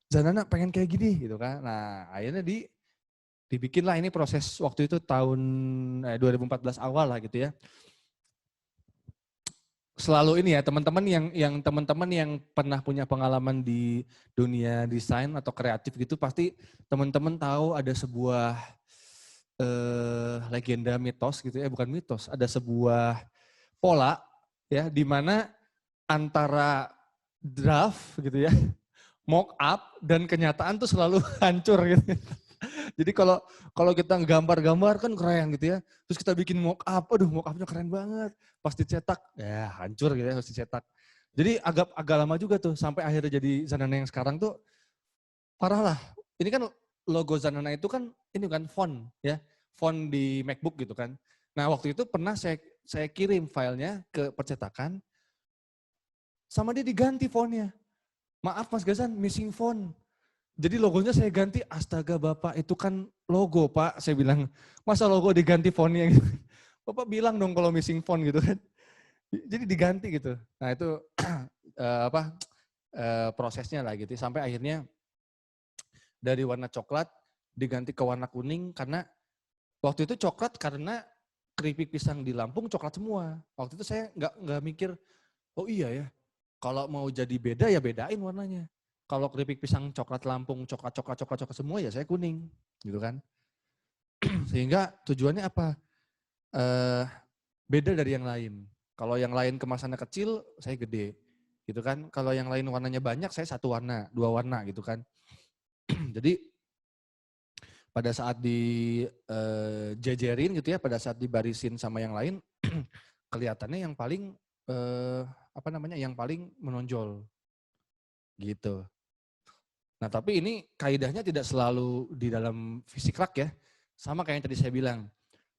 A: Zanana pengen kayak gini gitu kan. Nah akhirnya dibikinlah ini proses waktu itu tahun 2014 awal lah gitu ya. Selalu ini ya teman-teman yang pernah punya pengalaman di dunia desain atau kreatif gitu pasti teman-teman tahu ada sebuah legenda mitos gitu ya, bukan mitos, ada sebuah pola ya di mana antara draft gitu ya, mock up dan kenyataan tuh selalu hancur gitu. Jadi kalau kita gambar-gambar kan keren gitu ya. Terus kita bikin mock up, aduh mock upnya keren banget. Pas dicetak, ya hancur gitu ya harus dicetak. Jadi agak lama juga tuh sampai akhirnya jadi Zanana yang sekarang tuh parah lah. Ini kan logo Zanana itu kan ini kan font ya. Font di MacBook gitu kan. Nah waktu itu pernah saya kirim filenya ke percetakan, sama dia diganti fontnya. Maaf Mas Gazan, missing font. Jadi logonya saya ganti, astaga Bapak itu kan logo Pak. Saya bilang, masa logo diganti fontnya gitu. Bapak bilang dong kalau missing font gitu kan. Jadi diganti gitu. Nah itu prosesnya lah gitu. Sampai akhirnya dari warna coklat diganti ke warna kuning karena waktu itu coklat karena keripik pisang di Lampung coklat semua. Waktu itu saya nggak mikir, oh iya ya, kalau mau jadi beda ya bedain warnanya. Kalau keripik pisang coklat Lampung, coklat semua ya saya kuning, gitu kan. Sehingga tujuannya apa? Beda dari yang lain. Kalau yang lain kemasannya kecil, saya gede, gitu kan. Kalau yang lain warnanya banyak, saya satu warna, dua warna, gitu kan. Jadi pada saat dijejerin gitu ya, pada saat dibarisin sama yang lain, kelihatannya yang paling yang paling menonjol, gitu. Nah tapi ini kaidahnya tidak selalu di dalam fisik rak ya. Sama kayak yang tadi saya bilang.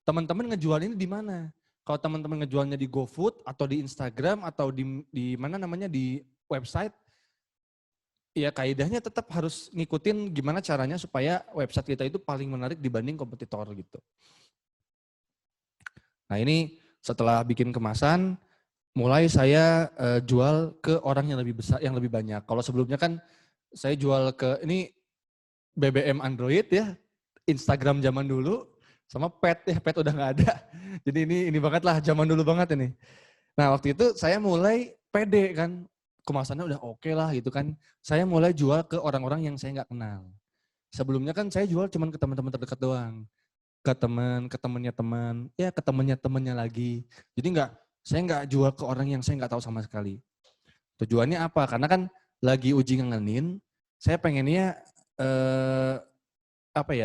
A: Teman-teman ngejual ini di mana? Kalau teman-teman ngejualnya di GoFood atau di Instagram atau di mana namanya di website, ya kaidahnya tetap harus ngikutin gimana caranya supaya website kita itu paling menarik dibanding kompetitor gitu. Nah ini setelah bikin kemasan, mulai saya jual ke orang yang lebih besar, yang lebih banyak. Kalau sebelumnya kan saya jual ke ini BBM Android ya, Instagram zaman dulu, sama pet ya, pet udah nggak ada. Jadi ini banget lah, zaman dulu banget ini. Nah waktu itu saya mulai pede kan, kemasannya udah oke lah gitu kan. Saya mulai jual ke orang-orang yang saya nggak kenal. Sebelumnya kan saya jual cuma ke teman-teman terdekat doang. Ke temennya teman, ya ke temennya lagi. Jadi saya nggak jual ke orang yang saya nggak tahu sama sekali. Tujuannya apa? Karena kan lagi uji ngangenin, saya pengennya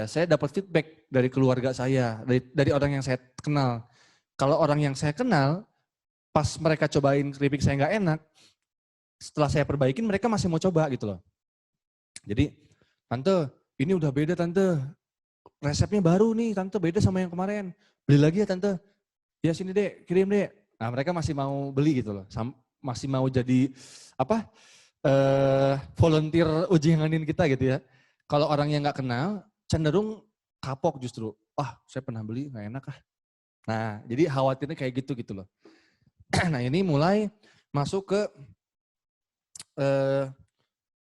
A: saya dapat feedback dari keluarga saya, dari orang yang saya kenal. Kalau orang yang saya kenal, pas mereka cobain keripik saya nggak enak, setelah saya perbaikin mereka masih mau coba gitu loh. Jadi, tante ini udah beda tante, resepnya baru nih tante, beda sama yang kemarin. Beli lagi ya tante, ya sini deh, kirim deh. Nah mereka masih mau beli gitu loh, masih mau jadi volunteer uji ngangenin kita gitu ya. Kalau orang yang nggak kenal, cenderung kapok justru. Saya pernah beli nggak enak ah. Nah jadi khawatirnya kayak gitu loh. Nah ini mulai masuk ke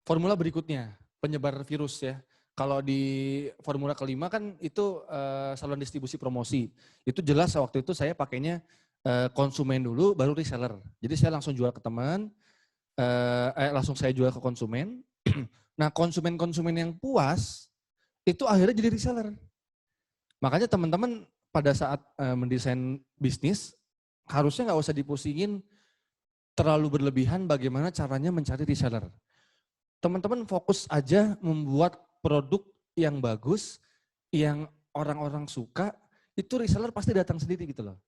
A: formula berikutnya, penyebar virus ya. Kalau di formula kelima kan itu saluran distribusi promosi. Itu jelas waktu itu saya pakainya konsumen dulu baru reseller. Jadi saya langsung jual ke teman, langsung saya jual ke konsumen. Nah konsumen-konsumen yang puas itu akhirnya jadi reseller. Makanya teman-teman pada saat mendesain bisnis harusnya nggak usah dipusingin terlalu berlebihan bagaimana caranya mencari reseller. Teman-teman fokus aja membuat produk yang bagus, yang orang-orang suka, itu reseller pasti datang sendiri gitu loh.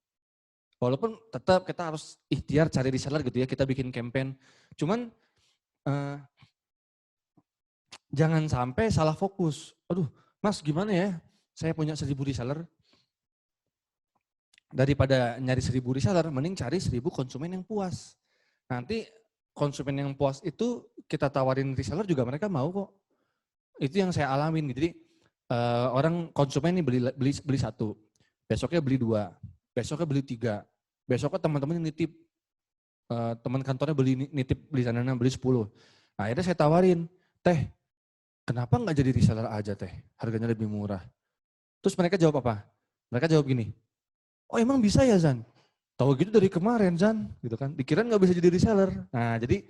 A: Walaupun tetap kita harus ikhtiar cari reseller gitu ya, kita bikin campaign. Cuman jangan sampai salah fokus. Aduh mas gimana ya, saya punya 1000 reseller. Daripada nyari 1000 reseller, mending cari 1000 konsumen yang puas. Nanti konsumen yang puas itu kita tawarin reseller juga mereka mau kok. Itu yang saya alamin. Jadi orang konsumen ini beli 1, besoknya beli 2, besoknya beli 3, besoknya teman-teman nitip, teman kantornya beli sana beli 10. Nah akhirnya saya tawarin, teh kenapa nggak jadi reseller aja teh, harganya lebih murah. Terus mereka jawab apa? Mereka jawab gini, oh emang bisa ya Zan? Tahu gitu dari kemarin Zan, gitu kan? Dikira nggak bisa jadi reseller. Nah jadi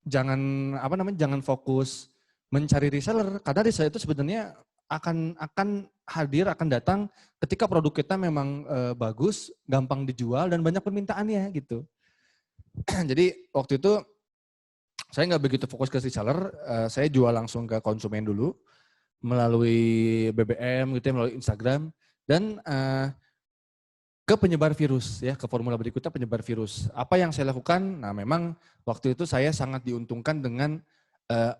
A: jangan fokus mencari reseller, karena reseller itu sebenarnya akan hadir, akan datang ketika produk kita memang bagus, gampang dijual dan banyak permintaannya gitu. Jadi waktu itu saya nggak begitu fokus ke reseller, saya jual langsung ke konsumen dulu melalui BBM gitu ya, melalui Instagram dan ke penyebar virus ya, ke formula berikutnya penyebar virus. Apa yang saya lakukan? Nah memang waktu itu saya sangat diuntungkan dengan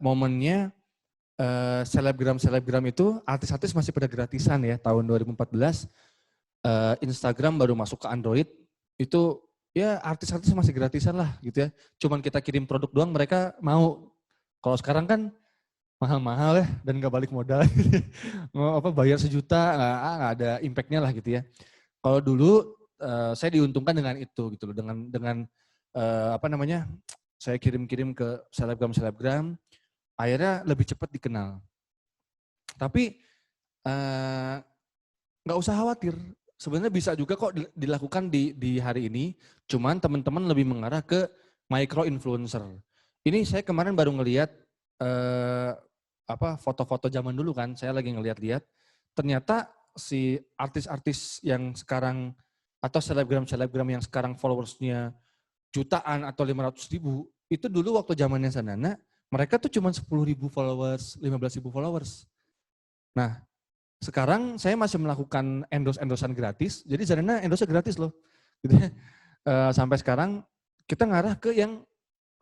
A: momennya selebgram itu, artis-artis masih pada gratisan ya tahun 2014. Instagram baru masuk ke Android, itu ya artis-artis masih gratisan lah gitu ya. Cuman kita kirim produk doang mereka mau. Kalau sekarang kan mahal-mahal ya dan nggak balik modal. Mau bayar 1 juta nggak ada impactnya lah gitu ya. Kalau dulu saya diuntungkan dengan itu gitu loh, dengan saya kirim-kirim ke selebgram, akhirnya lebih cepat dikenal. Tapi nggak usah khawatir, sebenarnya bisa juga kok dilakukan di hari ini, cuman teman-teman lebih mengarah ke micro influencer. Ini saya kemarin baru ngelihat foto-foto zaman dulu kan, saya lagi ngelihat-lihat, ternyata si artis-artis yang sekarang atau selebgram yang sekarang followersnya jutaan atau 500.000, itu dulu waktu zamannya Sanana, mereka tuh cuma 10.000 followers, 15.000 followers. Nah, sekarang saya masih melakukan endorse-endorsean gratis, jadi Sanana endorse gratis loh. Gitu ya. Sampai sekarang kita ngarah ke yang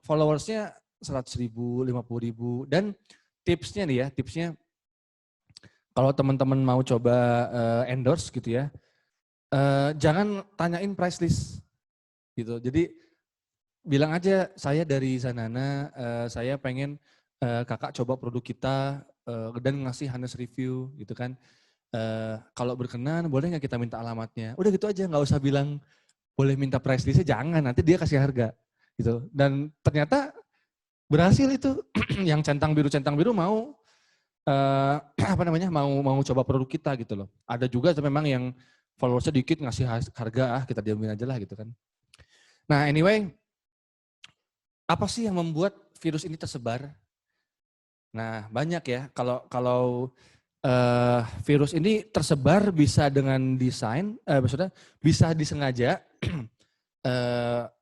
A: followersnya 100.000, 50.000, dan tipsnya nih ya, kalau teman-teman mau coba endorse gitu ya, jangan tanyain price list gitu. Jadi bilang aja saya dari Sanana, saya pengen kakak coba produk kita dan ngasih honest review gitu kan. Kalau berkenan boleh nggak kita minta alamatnya? Udah gitu aja, nggak usah bilang boleh minta price listnya, jangan, nanti dia kasih harga gitu. Dan ternyata berhasil itu, yang centang biru mau mau coba produk kita gitu loh. Ada juga memang yang followersnya dikit ngasih harga, kita diamin aja lah gitu kan. Nah anyway, apa sih yang membuat virus ini tersebar? Nah banyak ya, kalau virus ini tersebar bisa dengan desain, maksudnya bisa disengaja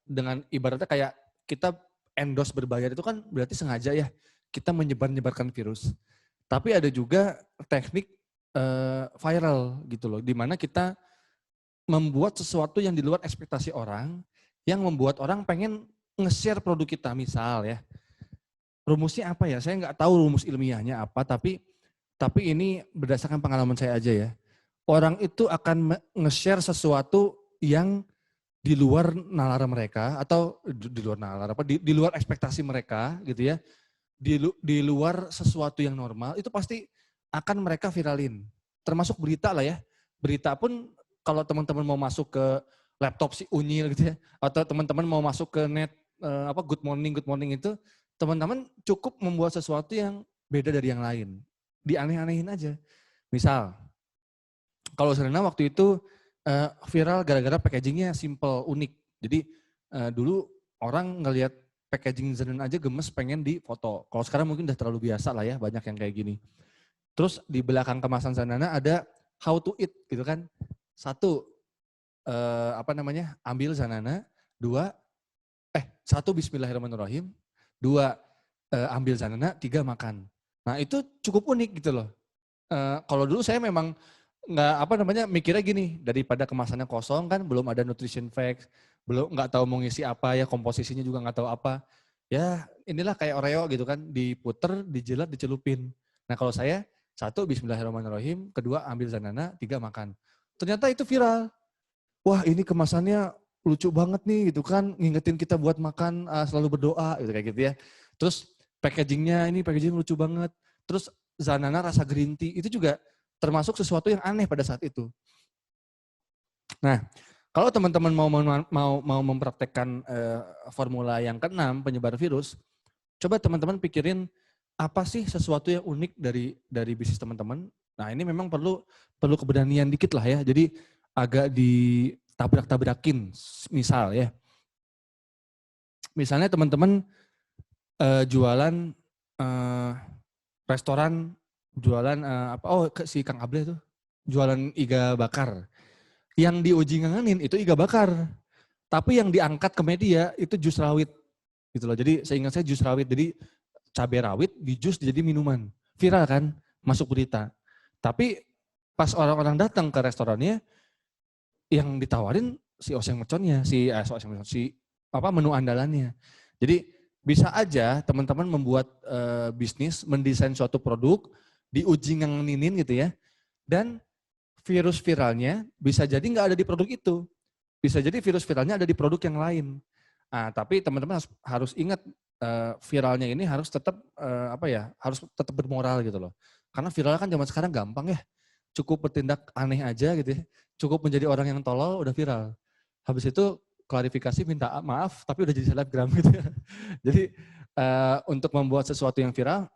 A: dengan ibaratnya kayak kita endorse berbayar itu kan berarti sengaja ya kita menyebarkan virus. Tapi ada juga teknik viral gitu loh, di mana kita membuat sesuatu yang di luar ekspektasi orang, yang membuat orang pengen nge-share produk kita. Misal ya, rumusnya apa ya? Saya nggak tahu rumus ilmiahnya apa, tapi ini berdasarkan pengalaman saya aja ya. Orang itu akan nge-share sesuatu yang di luar nalar mereka atau di luar nalar apa di luar ekspektasi mereka gitu ya. Di luar sesuatu yang normal itu pasti akan mereka viralin. Termasuk berita lah ya. Berita pun kalau teman-teman mau masuk ke laptop si Unyil gitu ya, atau teman-teman mau masuk ke net good morning itu, teman-teman cukup membuat sesuatu yang beda dari yang lain. Dianeh-anehin aja. Misal, kalau Serena waktu itu viral gara-gara packagingnya simple, unik. Jadi dulu orang ngelihat packaging Serena aja gemes pengen di foto. Kalau sekarang mungkin udah terlalu biasa lah ya, banyak yang kayak gini. Terus di belakang kemasan Serena ada how to eat gitu kan. 1, ambil zanana. 1 bismillahirrahmanirrahim. 2, ambil zanana. 3, makan. Nah itu cukup unik gitu loh. Kalau dulu saya memang mikirnya gini, daripada kemasannya kosong kan, belum ada nutrition facts, belum nggak tahu mau ngisi apa ya, komposisinya juga nggak tahu apa. Ya inilah kayak Oreo gitu kan, diputer, dijilat, dicelupin. Nah kalau saya, 1 bismillahirrahmanirrahim, 2 ambil zanana, 3 makan. Ternyata itu viral. Wah ini kemasannya lucu banget nih gitu kan, ngingetin kita buat makan, selalu berdoa gitu kayak gitu ya. Terus packaging lucu banget. Terus zanana rasa green tea itu juga termasuk sesuatu yang aneh pada saat itu. Nah, kalau teman-teman mau mempraktekkan formula yang ke-6 penyebar virus, coba teman-teman pikirin apa sih sesuatu yang unik dari bisnis teman-teman. Nah, ini memang perlu keberanian dikit lah ya. Jadi agak ditabrak-tabrakin, misal ya. Misalnya teman-teman jualan restoran, jualan si Kang Able tuh jualan iga bakar. Yang diuji ngangenin itu iga bakar. Tapi yang diangkat ke media itu jus rawit. Gitu loh. Jadi seingat saya jus rawit. Jadi cabai rawit di jus jadi minuman. Viral kan? Masuk berita. Tapi pas orang-orang datang ke restorannya, yang ditawarin si oseng merconnya, menu andalannya. Jadi bisa aja teman-teman membuat bisnis, mendesain suatu produk, diuji ngangenin gitu ya, dan virus viralnya bisa jadi nggak ada di produk itu. Bisa jadi virus viralnya ada di produk yang lain. Nah, tapi teman-teman harus ingat viralnya ini harus tetap harus tetap bermoral gitu loh. Karena viral kan zaman sekarang gampang ya. Cukup bertindak aneh aja gitu ya. Cukup menjadi orang yang tolol udah viral. Habis itu klarifikasi minta maaf tapi udah jadi selebgram gitu ya. Jadi untuk membuat sesuatu yang viral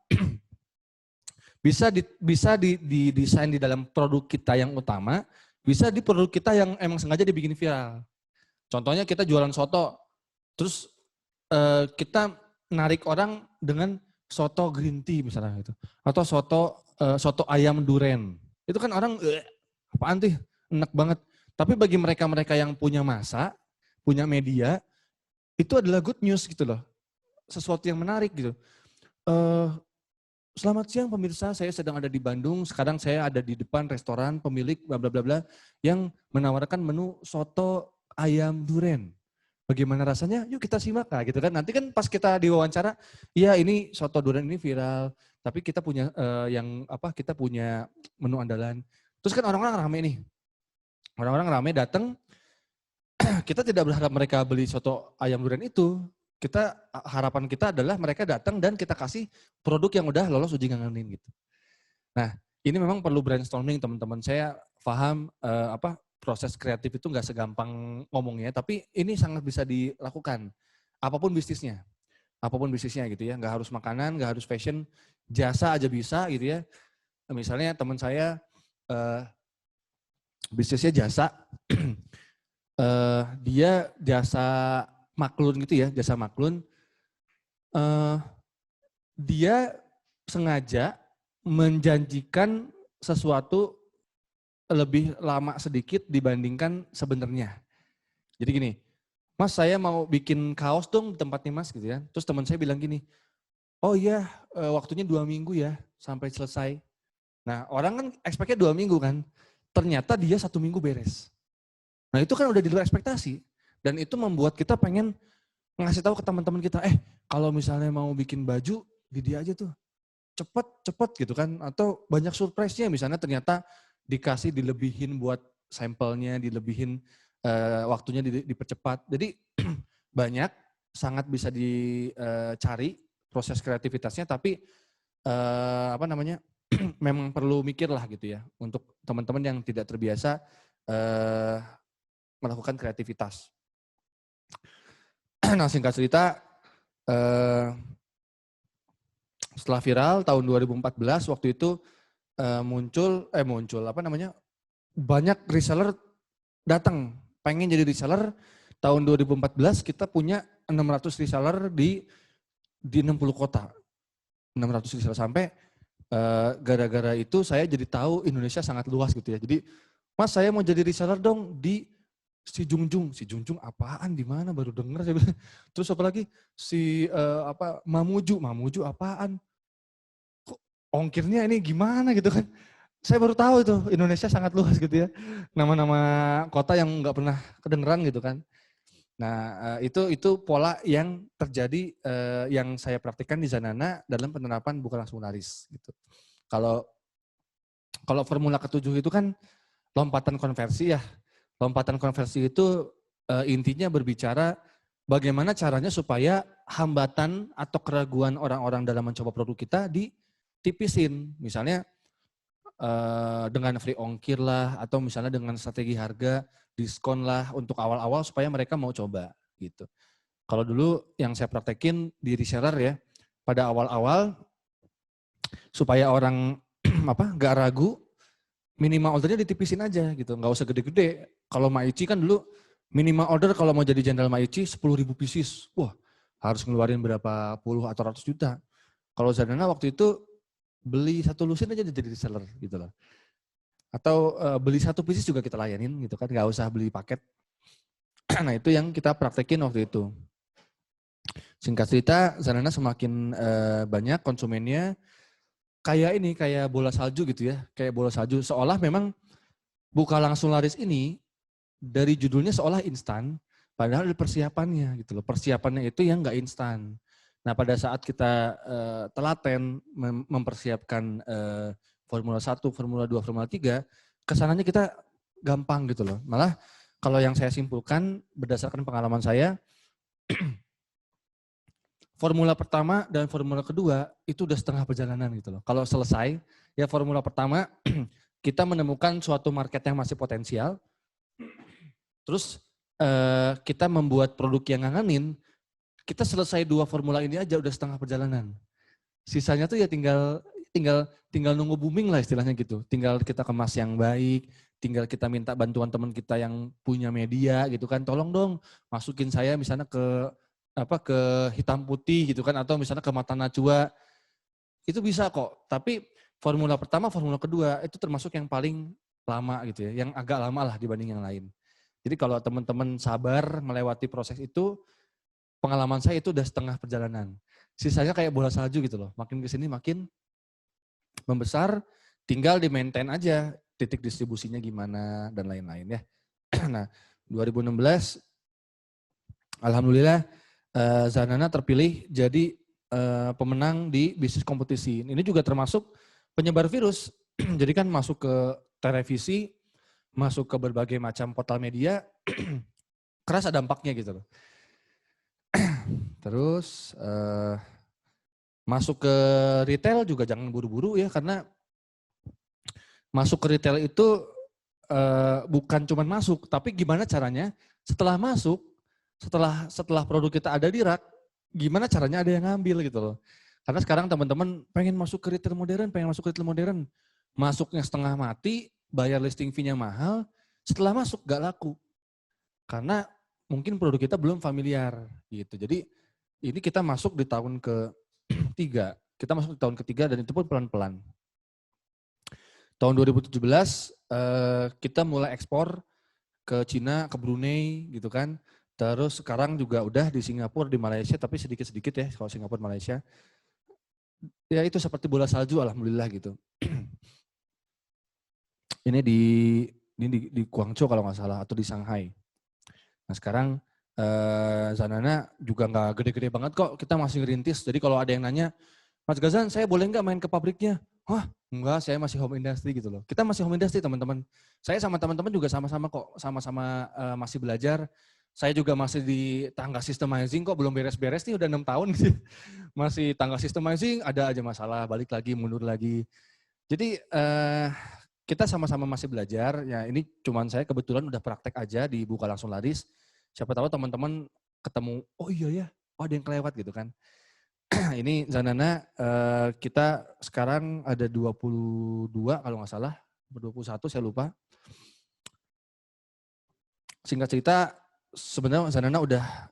A: bisa didesain di dalam produk kita yang utama, bisa di produk kita yang emang sengaja dibikin viral. Contohnya kita jualan soto, terus kita narik orang dengan soto green tea misalnya gitu, atau soto ayam duren. Itu kan orang apaan tuh, enak banget. Tapi bagi mereka-mereka yang punya masa, punya media, itu adalah good news gitu loh. Sesuatu yang menarik gitu. Selamat siang pemirsa, saya sedang ada di Bandung, sekarang saya ada di depan restoran pemilik bla bla bla bla yang menawarkan menu soto ayam duren. Bagaimana rasanya? Yuk kita simak lah gitu kan. Nanti kan pas kita diwawancara, iya ini soto duren ini viral, tapi kita punya kita punya menu andalan. Terus kan orang-orang rame nih. Orang-orang rame datang, kita tidak berharap mereka beli soto ayam duren itu. Harapan kita adalah mereka datang dan kita kasih produk yang udah lolos uji ngangenin gitu. Nah, ini memang perlu brainstorming teman-teman. Saya paham proses kreatif itu nggak segampang ngomongnya, tapi ini sangat bisa dilakukan. Apapun bisnisnya gitu ya. Nggak harus makanan, nggak harus fashion, jasa aja bisa gitu ya. Misalnya teman saya bisnisnya jasa, dia jasa maklun gitu ya, jasa maklun. Dia sengaja menjanjikan sesuatu lebih lama sedikit dibandingkan sebenarnya. Jadi gini, Mas saya mau bikin kaos dong di tempatnya Mas gitu ya. Terus teman saya bilang gini, oh iya waktunya 2 minggu ya sampai selesai. Nah orang kan expect-nya 2 minggu kan. Ternyata dia 1 minggu beres. Nah itu kan udah di luar ekspektasi. Dan itu membuat kita pengen ngasih tahu ke teman-teman kita, kalau misalnya mau bikin baju, di dia aja tuh. Cepet gitu kan. Atau banyak surprise-nya misalnya ternyata dikasih dilebihin buat sampelnya, dilebihin waktunya dipercepat. Jadi banyak, sangat bisa dicari proses kreativitasnya, tapi memang perlu mikir lah gitu ya untuk teman-teman yang tidak terbiasa melakukan kreativitas. Nah singkat cerita, setelah viral tahun 2014 waktu itu muncul banyak reseller datang pengen jadi reseller. Tahun 2014 kita punya 600 reseller di 60 kota. 600 reseller sampai gara-gara itu saya jadi tahu Indonesia sangat luas gitu ya. Jadi Mas saya mau jadi reseller dong di si Jungjung. Si Jungjung apaan di mana baru denger saya bilang. Terus apalagi si Mamuju apaan? Kok ongkirnya ini gimana gitu kan? Saya baru tahu itu Indonesia sangat luas gitu ya. Nama-nama kota yang nggak pernah kedengeran gitu kan. Nah itu pola yang terjadi yang saya praktikkan di Zanana dalam penerapan buku langsung laris gitu. Kalau formula ketujuh itu kan lompatan konversi ya. Lompatan konversi itu intinya berbicara bagaimana caranya supaya hambatan atau keraguan orang-orang dalam mencoba produk kita ditipisin. Misalnya dengan free ongkir lah atau misalnya dengan strategi harga diskon lah untuk awal-awal supaya mereka mau coba gitu. Kalau dulu yang saya praktekin di reseller ya, pada awal-awal supaya orang nggak ragu, minimal ordernya ditipisin aja gitu, nggak usah gede-gede. Kalau Maichi kan dulu minimal order kalau mau jadi jenderal Maichi 10.000 pieces, wah harus ngeluarin berapa puluh atau ratus juta. Kalau Zanana waktu itu beli 1 lusin aja jadi reseller gitu loh. Atau beli 1 pieces juga kita layanin gitu kan, nggak usah beli paket. Nah itu yang kita praktekin waktu itu. Singkat cerita, Zanana semakin banyak konsumennya, kayak bola salju gitu ya, kayak bola salju. Seolah memang buka langsung laris ini dari judulnya seolah instan, padahal ada persiapannya gitu loh. Persiapannya itu yang nggak instan. Nah pada saat kita telaten mempersiapkan Formula 1, Formula 2, Formula 3, kesananya kita gampang gitu loh. Malah kalau yang saya simpulkan berdasarkan pengalaman saya, Formula pertama dan Formula kedua itu udah setengah perjalanan gitu loh. Kalau selesai, ya Formula pertama kita menemukan suatu market yang masih potensial, terus kita membuat produk yang ngangenin, kita selesai 2 formula ini aja udah setengah perjalanan. Sisanya tuh ya tinggal nunggu booming lah istilahnya gitu. Tinggal kita kemas yang baik, tinggal kita minta bantuan teman kita yang punya media gitu kan. Tolong dong masukin saya misalnya ke hitam putih gitu kan, atau misalnya ke mata najwa. Itu bisa kok. Tapi formula pertama, formula kedua itu termasuk yang paling lama gitu ya, yang agak lama lah dibanding yang lain. Jadi kalau teman-teman sabar melewati proses itu, pengalaman saya itu udah setengah perjalanan. Sisanya kayak bola salju gitu loh. Makin kesini makin membesar, tinggal di maintain aja titik distribusinya gimana dan lain-lain ya. Nah 2016 alhamdulillah Zanana terpilih jadi pemenang di bisnis kompetisi. Ini juga termasuk penyebar virus. Jadi kan masuk ke televisi, masuk ke berbagai macam portal media, kerasa dampaknya gitu loh. Terus masuk ke retail juga jangan buru-buru ya, karena masuk ke retail itu bukan cuma masuk, tapi gimana caranya setelah masuk, setelah produk kita ada di rak, gimana caranya ada yang ngambil gitu loh. Karena sekarang teman-teman pengen masuk ke retail modern, masuknya setengah mati, bayar listing fee-nya mahal, setelah masuk gak laku. Karena mungkin produk kita belum familiar gitu. Jadi ini kita masuk di tahun ketiga, dan itu pun pelan-pelan. Tahun 2017 kita mulai ekspor ke Cina, ke Brunei gitu kan. Terus sekarang juga udah di Singapura, di Malaysia, tapi sedikit-sedikit ya kalau Singapura, Malaysia. Ya itu seperti bola salju, alhamdulillah gitu. Ini di Guangzhou kalau nggak salah, atau di Shanghai. Nah sekarang Zanana juga nggak gede-gede banget kok, kita masih ngerintis. Jadi kalau ada yang nanya, Mas Gazan saya boleh nggak main ke pabriknya? Wah enggak, saya masih home industry gitu loh. Kita masih home industry teman-teman. Saya sama teman-teman juga sama-sama kok, sama-sama masih belajar. Saya juga masih di tangga systemizing kok, belum beres-beres nih udah 6 tahun gitu. Masih tangga systemizing, ada aja masalah, balik lagi, mundur lagi. Jadi kita sama-sama masih belajar. Ya ini cuman saya kebetulan udah praktek aja di Buka Langsung Laris. Siapa tahu teman-teman ketemu, oh iya ya, oh ada yang kelewat gitu kan. Ini Zanana, kita sekarang ada 22 kalau nggak salah, 21 saya lupa. Singkat cerita, sebenarnya Zanana udah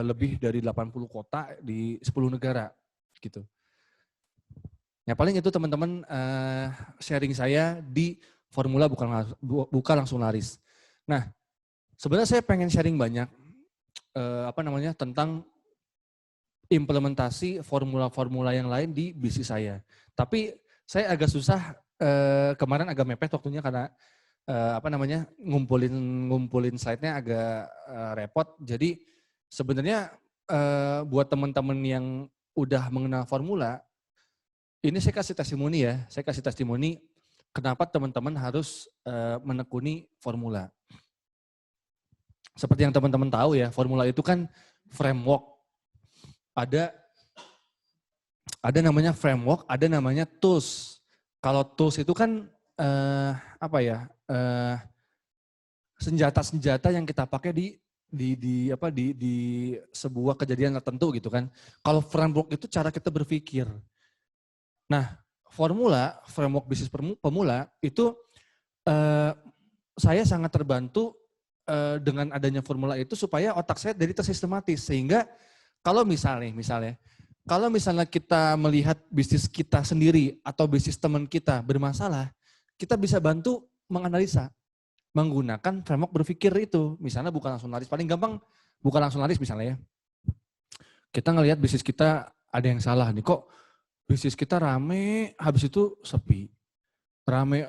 A: lebih dari 80 kota di 10 negara gitu. Ya paling itu teman-teman sharing saya di Formula Buka Langsung Laris. Nah, sebenarnya saya pengen sharing banyak tentang implementasi formula-formula yang lain di bisnis saya. Tapi saya agak susah kemarin agak mepet waktunya karena ngumpulin slide-nya agak repot. Jadi sebenarnya buat teman-teman yang udah mengenal formula, ini saya kasih testimoni ya. Saya kasih testimoni kenapa teman-teman harus menekuni formula. Seperti yang teman-teman tahu ya, formula itu kan framework. Ada namanya framework, ada namanya tools. Kalau tools itu kan senjata-senjata yang kita pakai di sebuah kejadian tertentu gitu kan. Kalau framework itu cara kita berpikir. Nah, framework bisnis pemula itu saya sangat terbantu dengan adanya formula itu supaya otak saya jadi tersistematis sehingga kalau misalnya kita melihat bisnis kita sendiri atau bisnis teman kita bermasalah, kita bisa bantu menganalisa menggunakan framework berpikir itu. Misalnya Bukan Langsung Laris, paling gampang Bukan Langsung Laris misalnya ya. Kita ngelihat bisnis kita ada yang salah nih, kok bisnis kita rame, habis itu sepi. Rame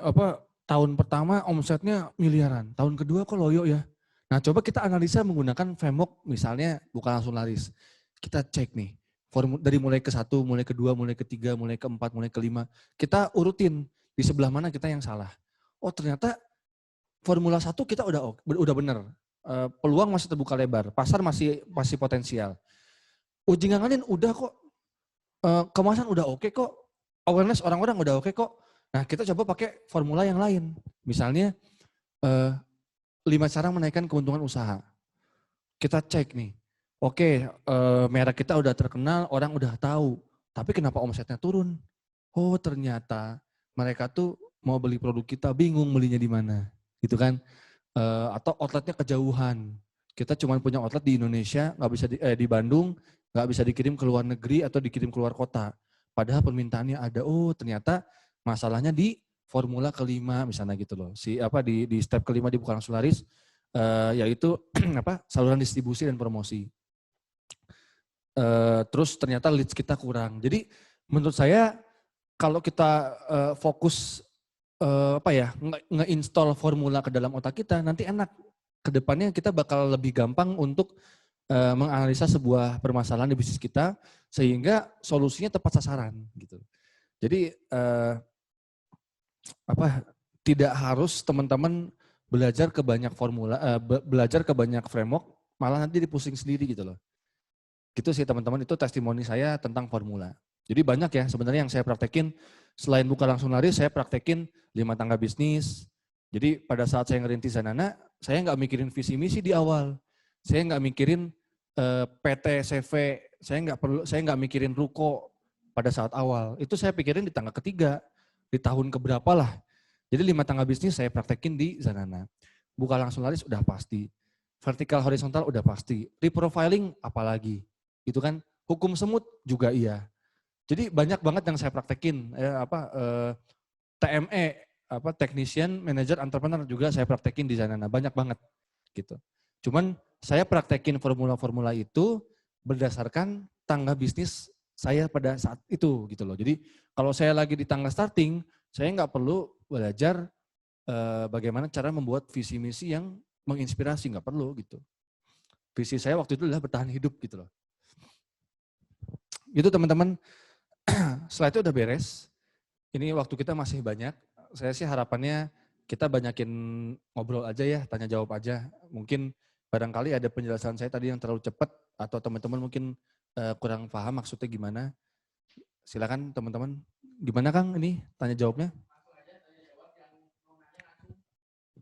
A: tahun pertama omsetnya miliaran, tahun kedua kok loyo ya. Nah coba kita analisa menggunakan framework misalnya Bukan Langsung Laris. Kita cek nih, dari mulai ke 1, mulai ke 2, mulai ke 3, mulai ke 4, mulai ke 5. Kita urutin di sebelah mana kita yang salah. Oh ternyata formula 1 kita udah benar. Peluang masih terbuka lebar, pasar masih potensial. Uji nganganin udah kok. Kemasan udah oke kok, awareness orang-orang udah oke kok. Nah kita coba pakai formula yang lain. Misalnya 5 cara menaikkan keuntungan usaha. Kita cek nih, oke merek kita udah terkenal, orang udah tahu. Tapi kenapa omsetnya turun? Oh ternyata mereka tuh mau beli produk kita bingung belinya di mana. Gitu kan. Atau outletnya kejauhan. Kita cuma punya outlet di Indonesia, nggak bisa di Bandung, nggak bisa dikirim ke luar negeri atau dikirim ke luar kota. Padahal permintaannya ada. Oh ternyata masalahnya di formula kelima misalnya gitu loh. Di step kelima di Bukan Langsung Laris yaitu saluran distribusi dan promosi. Terus ternyata leads kita kurang. Jadi menurut saya kalau kita fokus nge-install formula ke dalam otak kita nanti enak. Kedepannya kita bakal lebih gampang untuk menganalisa sebuah permasalahan di bisnis kita sehingga solusinya tepat sasaran gitu. Jadi tidak harus teman-teman belajar ke banyak formula, belajar ke banyak framework, malah nanti dipusing sendiri gitu loh. Gitu sih teman-teman, itu testimoni saya tentang formula. Jadi banyak ya sebenarnya yang saya praktekin, selain Bukan Langsung Laris, saya praktekin 5 tangga bisnis. Jadi pada saat saya ngerintis Zanana, saya nggak mikirin visi misi di awal. Saya nggak mikirin PT, CV, saya nggak mikirin ruko pada saat awal. Itu saya pikirin di tangga ketiga, di tahun keberapa lah. Jadi 5 tangga bisnis saya praktekin di Zanana. Bukan Langsung Laris udah pasti. Vertikal horizontal udah pasti. Reprofiling apalagi. Itu kan hukum semut juga iya. Jadi banyak banget yang saya praktekin. TME, technician, manager, entrepreneur juga saya praktekin di Zanana. Banyak banget gitu. Cuman saya praktekin formula-formula itu berdasarkan tangga bisnis saya pada saat itu gitu loh. Jadi kalau saya lagi di tangga starting, saya nggak perlu belajar bagaimana cara membuat visi misi yang menginspirasi, nggak perlu gitu. Visi saya waktu itu adalah bertahan hidup gitu loh. Gitu teman-teman, setelah itu udah beres. Ini waktu kita masih banyak. Saya sih harapannya kita banyakin ngobrol aja ya, tanya jawab aja. Mungkin barangkali ada penjelasan saya tadi yang terlalu cepat atau teman-teman mungkin kurang paham maksudnya gimana. Silakan teman-teman. Gimana Kang ini tanya jawabnya?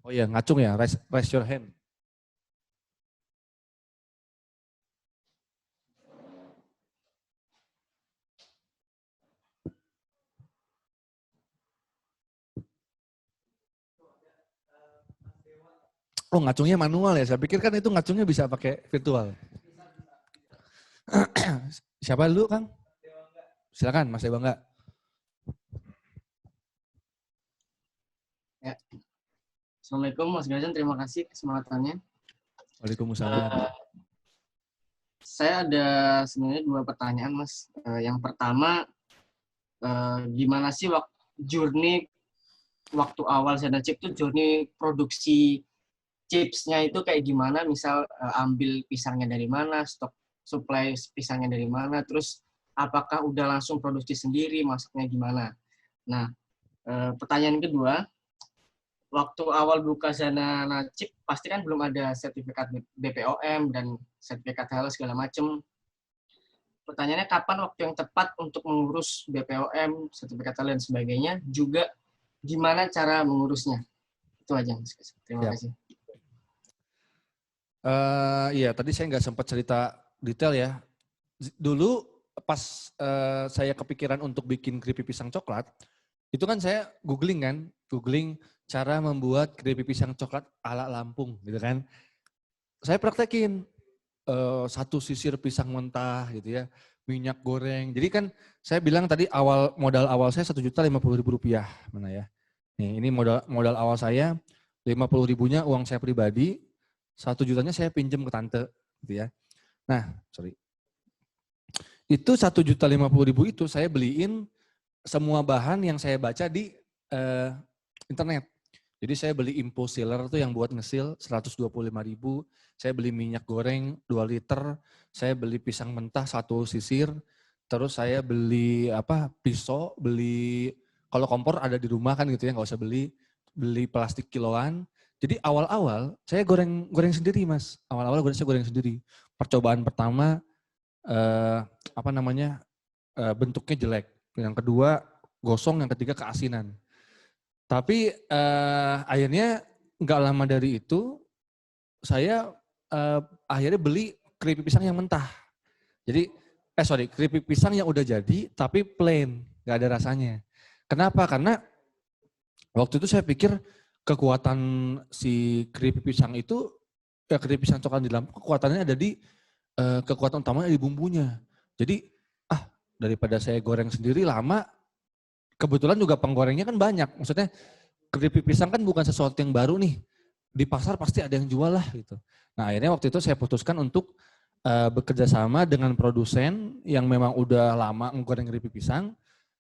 A: Oh iya, ngacung ya, raise your hand. Oh ngacungnya manual ya, saya pikir kan itu ngacungnya bisa pakai virtual. Siapa dulu Kang? Silakan Mas Dewa enggak.
C: Ya. Assalamualaikum Mas Gazan, terima kasih kesempatannya.
A: Waalaikumsalam.
C: Saya ada sebenarnya 2 pertanyaan Mas. Yang pertama, gimana sih journey waktu awal Zana Chip itu journey produksi chipsnya itu kayak gimana? Misal ambil pisangnya dari mana, stok supply pisangnya dari mana, terus apakah udah langsung produksi sendiri, masaknya gimana? Nah, pertanyaan kedua, waktu awal buka Zana Chip pasti kan belum ada sertifikat BPOM dan sertifikat halal segala macam. Pertanyaannya kapan waktu yang tepat untuk mengurus BPOM, sertifikat halal dan sebagainya, juga gimana cara mengurusnya? Itu aja Mas. Terima kasih.
A: Iya, tadi saya nggak sempat cerita detail ya. Dulu pas saya kepikiran untuk bikin keripik pisang coklat, itu kan saya googling cara membuat keripik pisang coklat ala Lampung gitu kan. Saya praktekin 1 sisir pisang mentah gitu ya, minyak goreng. Jadi kan saya bilang tadi modal awal saya Rp1.050.000 mana ya. Nih ini modal awal saya 50.000-nya uang saya pribadi, 1 jutanya saya pinjam ke tante gitu ya. Nah, itu 1.050.000 itu saya beliin semua bahan yang saya baca di internet. Jadi saya beli Impo Sealer tuh yang buat ngesil 125.000, saya beli minyak goreng 2 liter, saya beli pisang mentah 1 sisir, terus saya beli pisau, beli kalau kompor ada di rumah kan gitu ya, nggak usah beli plastik kiloan. Jadi awal-awal saya goreng sendiri Mas, saya goreng sendiri. Percobaan pertama bentuknya jelek, yang kedua gosong, yang ketiga keasinan. Tapi akhirnya nggak lama dari itu saya akhirnya beli keripik pisang yang mentah. Jadi keripik pisang yang udah jadi tapi plain, nggak ada rasanya. Kenapa? Karena waktu itu saya pikir kekuatan si keripik pisang itu, keripik pisang coklat di Lampung kekuatannya ada di kekuatan utamanya di bumbunya. Jadi daripada saya goreng sendiri lama. Kebetulan juga penggorengnya kan banyak. Maksudnya keripik pisang kan bukan sesuatu yang baru nih. Di pasar pasti ada yang jual lah gitu. Nah akhirnya waktu itu saya putuskan untuk bekerja sama dengan produsen yang memang udah lama menggoreng keripik pisang.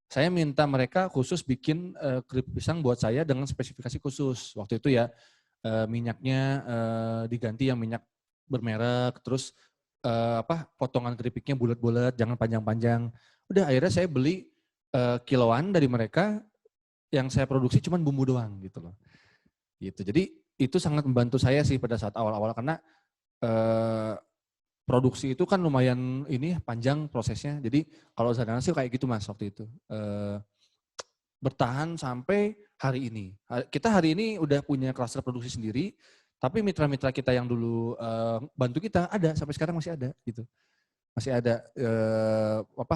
A: Saya minta mereka khusus bikin keripik pisang buat saya dengan spesifikasi khusus. Waktu itu ya minyaknya diganti yang minyak bermerek. Terus potongan keripiknya bulat-bulat, jangan panjang-panjang. Udah akhirnya saya beli kiloan dari mereka, yang saya produksi cuma bumbu doang gitu loh. Gitu. Jadi itu sangat membantu saya sih pada saat awal-awal karena produksi itu kan lumayan panjang prosesnya. Jadi kalau Zana sih kayak gitu Mas waktu itu. Bertahan sampai hari ini. Kita hari ini udah punya klaster produksi sendiri, tapi mitra-mitra kita yang dulu bantu kita ada sampai sekarang masih ada gitu. Masih ada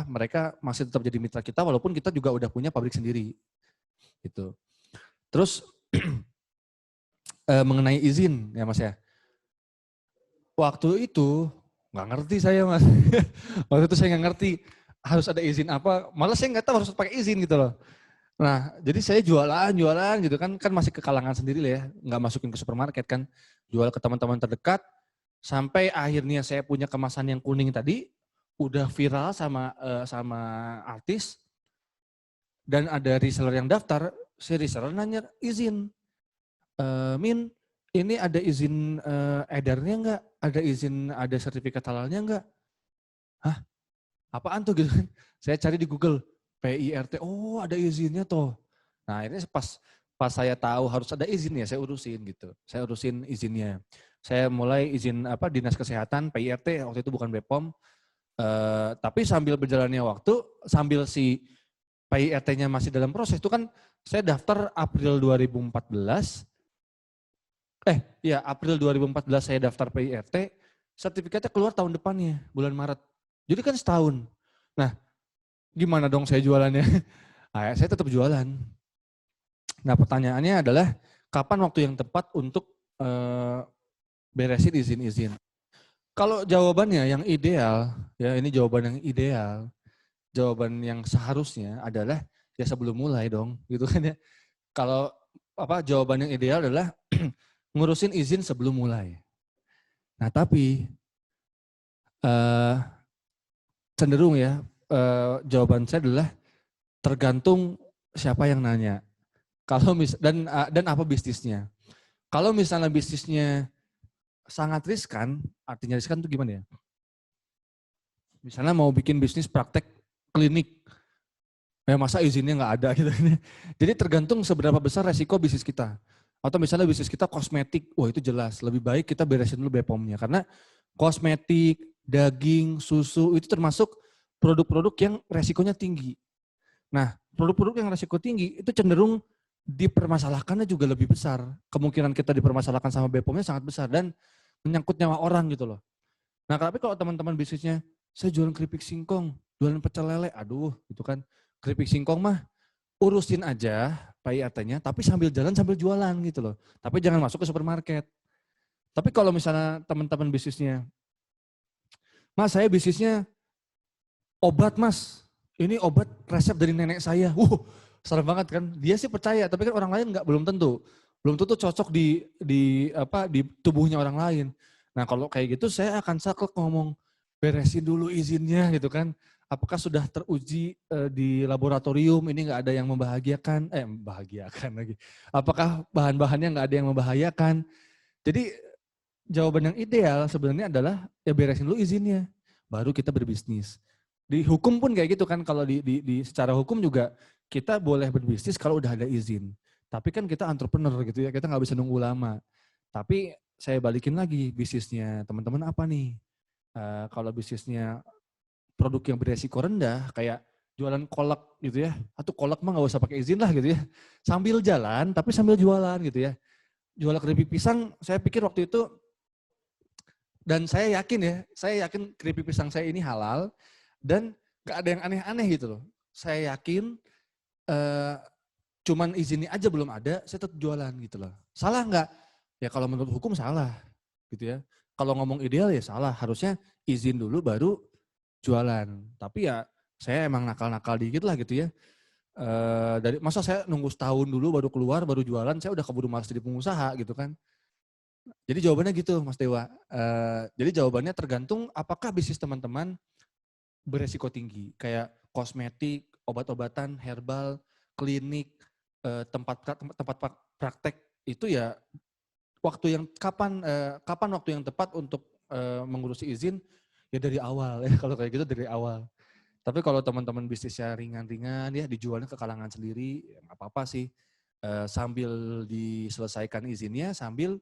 A: mereka masih tetap jadi mitra kita walaupun kita juga udah punya pabrik sendiri gitu. Terus mengenai izin ya Mas ya. Waktu itu nggak ngerti saya Mas. Waktu itu saya nggak ngerti harus ada izin apa, malah saya nggak tahu harus pakai izin gitu loh. Nah jadi saya jualan gitu kan masih ke kalangan sendiri lah ya, nggak masukin ke supermarket kan, jual ke teman-teman terdekat. Sampai akhirnya saya punya kemasan yang kuning tadi, udah viral sama artis, dan ada reseller yang daftar, si reseller nanya izin. Min, ini ada izin edarnya enggak? Ada izin, ada sertifikat halalnya enggak? Hah? Apaan tuh gitu kan? Saya cari di Google, PIRT, oh ada izinnya toh. Nah ini pas saya tahu harus ada izin ya, saya urusin gitu. Saya urusin izinnya. Saya mulai izin Dinas Kesehatan, PIRT, waktu itu bukan BPOM. Tapi sambil berjalannya waktu, sambil si PIRT-nya masih dalam proses, itu kan saya daftar April 2014, April 2014 saya daftar PIRT, sertifikatnya keluar tahun depannya, bulan Maret. Jadi kan setahun. Nah, gimana dong saya jualannya? Saya tetap jualan. Nah, pertanyaannya adalah kapan waktu yang tepat untuk beresin izin-izin? Kalau jawabannya yang ideal, ya ini jawaban yang ideal, jawaban yang seharusnya adalah ya sebelum mulai dong, gitu kan ya. Kalau jawaban yang ideal adalah ngurusin izin sebelum mulai. Nah, tapi cenderung ya jawaban saya adalah tergantung siapa yang nanya. Kalau dan apa bisnisnya. Kalau misalnya bisnisnya sangat riskan, artinya riskan itu gimana ya? Misalnya mau bikin bisnis praktek klinik, masa izinnya nggak ada gitu. Jadi tergantung seberapa besar resiko bisnis kita. Atau misalnya bisnis kita kosmetik, wah itu jelas, lebih baik kita beresin dulu BPOM-nya. Karena kosmetik, daging, susu, itu termasuk produk-produk yang resikonya tinggi. Nah, produk-produk yang resiko tinggi itu cenderung dipermasalahkannya juga lebih besar. Kemungkinan kita dipermasalahkan sama BPOM-nya sangat besar dan menyangkut nyawa orang gitu loh. Nah, tapi kalau teman-teman bisnisnya, saya jualan keripik singkong, jualan pecel lele, aduh itu kan keripik singkong mah urusin aja PIRT-nya, tapi sambil jalan sambil jualan gitu loh. Tapi jangan masuk ke supermarket. Tapi kalau misalnya teman-teman bisnisnya, Mas saya bisnisnya obat Mas, ini obat resep dari nenek saya. Serem banget kan? Dia sih percaya, tapi kan orang lain belum tentu. Belum tentu cocok di tubuhnya orang lain. Nah, kalau kayak gitu saya akan saklek ngomong, beresin dulu izinnya gitu kan. Apakah sudah teruji di laboratorium, ini nggak ada yang membahagiakan lagi. Apakah bahan-bahannya nggak ada yang membahayakan. Jadi jawaban yang ideal sebenarnya adalah ya beresin dulu izinnya, baru kita berbisnis. Di hukum pun kayak gitu kan, kalau di secara hukum juga kita boleh berbisnis kalau udah ada izin. Tapi kan kita entrepreneur gitu ya, kita nggak bisa nunggu lama. Tapi saya balikin lagi bisnisnya teman-teman apa nih? Kalau bisnisnya produk yang beresiko rendah, kayak jualan kolak gitu ya, atau kolak mah nggak usah pakai izin lah gitu ya. Sambil jalan, tapi sambil jualan gitu ya. Jual keripik pisang, saya pikir waktu itu, dan saya yakin keripik pisang saya ini halal, dan gak ada yang aneh-aneh gitu loh. Saya yakin cuman izinnya aja belum ada, saya tetap jualan gitu loh. Salah nggak? Ya kalau menurut hukum salah gitu ya. Kalau ngomong ideal ya salah, harusnya izin dulu baru jualan. Tapi ya saya emang nakal-nakal dikit lah gitu ya. Dari masa saya nunggu setahun dulu baru keluar, baru jualan, saya udah keburu malas jadi pengusaha gitu kan. Jadi jawabannya gitu Mas Dewa. Jadi jawabannya tergantung apakah bisnis teman-teman beresiko tinggi. Kayak kosmetik, obat-obatan, herbal, klinik, tempat praktek itu ya waktu yang kapan waktu yang tepat untuk mengurusi izin ya dari awal ya, kalau kayak gitu dari awal. Tapi kalau teman-teman bisnisnya ringan-ringan ya dijualnya ke kalangan sendiri, ya nggak apa-apa sih. Sambil diselesaikan izinnya, sambil